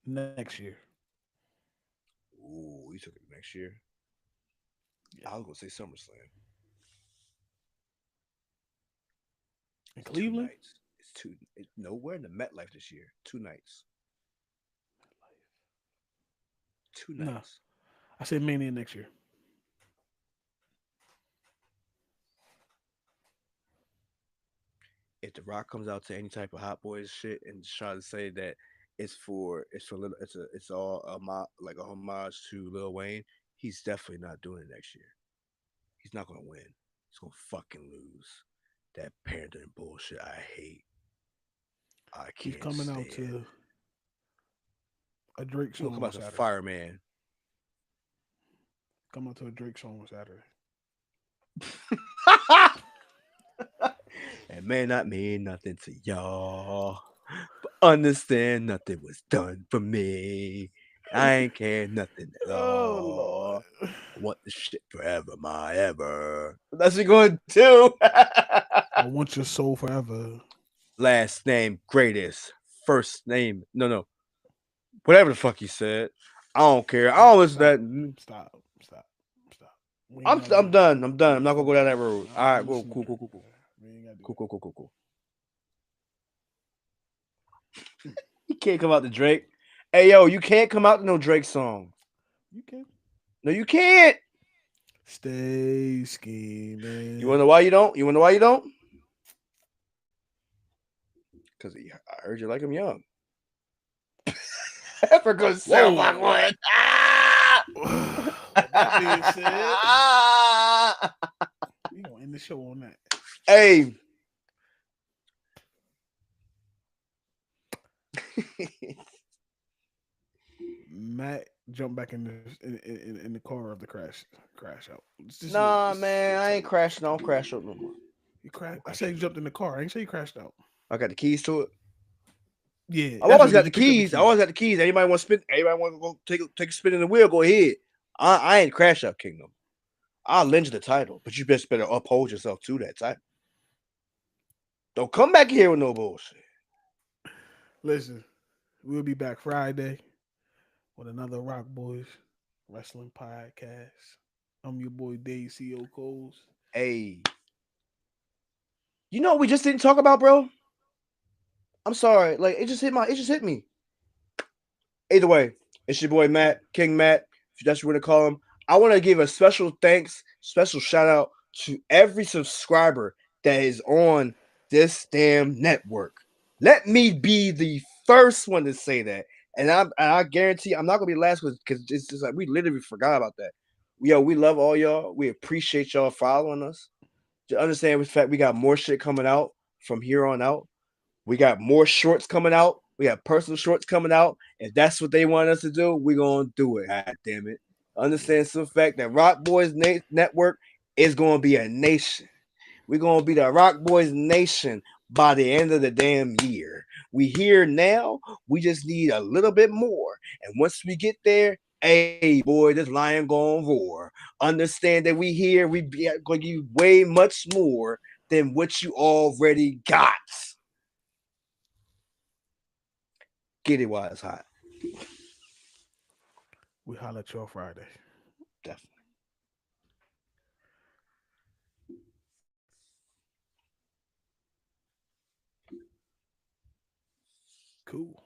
Next year.
Ooh, you took it next year.
Yeah.
I was gonna say SummerSlam.
In
It's two
Cleveland?
nights. It's two. Nowhere in the MetLife this year. 2 nights. 2
No.
nights.
I said Mania next year.
If The Rock comes out to any type of Hot Boys shit and try to say that it's for little it's all like a homage to Lil Wayne, he's definitely not doing it next year. He's not gonna win. He's gonna fucking lose. That parenting bullshit I hate. I
He's
can't
coming out
stand.
to a Drake
He gonna
song
come
on
out to
Saturday.
fireman.
Come out to a Drake song on Saturday.
It may not mean nothing to y'all, but understand nothing was done for me. I ain't care nothing at
Oh
all.
Lord.
I want the shit forever, my ever. That's what you're going to do.
I want your soul forever.
Last name greatest. First name no. Whatever the fuck you said. I don't care. I
Stop,
don't listen to
stop,
that.
stop, stop, stop. We ain't
I'm
gotta
I'm
do
done. I'm done. I'm not gonna
fuck
go down
that.
that road.
I
All
don't
right,
listen to
cool.
Drake. We ain't gotta do
Cool,
that.
cool, cool, cool, cool. You can't come out to Drake. Hey yo, you can't come out to no Drake song.
You can
No, you can't.
stay scheming.
You wanna know why you don't? You wanna know why you don't? Because I heard you like him young. For good sound like
Whoa.
what?
With that being said, we gonna end end the show on that.
Hey.
Matt jumped back in the car of the crash out.
Nah,
Just
man, I
tell
ain't
you.
crashing. I don't crash out no more.
You crashed. I
Crash
said
out
you
no
jumped in the car. I ain't say you crashed out.
more. I got the keys to it.
Yeah,
I've
that's what
always
it is.
got
You
the
picked up the
keys. I always got the keys. Anybody want to spin? Anybody want to go take a spin in the wheel? Go ahead. I ain't crash out kingdom. I'll lend you the title, but you best better uphold yourself to that title. Don't come back here with no bullshit.
Listen, we'll be back Friday with another Rock Boys Wrestling Podcast. I'm your boy Dave CO Coles.
Hey, you know what we just didn't talk about, bro? I'm sorry. Like it just hit me. Either way, it's your boy Matt, King Matt, if that's what you want to call him. I want to give a special thanks, special shout out to every subscriber that is on this damn network. Let me be the first one to say that. And I guarantee I'm not gonna be the last one because it's just like we literally forgot about that. We love all y'all. We appreciate y'all following us. To understand the fact we got more shit coming out from here on out. We got more shorts coming out. We got personal shorts coming out. If that's what they want us to do, we're going to do it. God damn it. Understand some fact that Rock Boys Network is going to be a nation. We're going to be the Rock Boys Nation by the end of the damn year. We here now. We just need a little bit more. And once we get there, hey, boy, this lion going to roar. Understand that we here. We going to give you way much more than what you already got. Get it while it's hot.
We holler at y'all Friday.
Definitely.
Cool.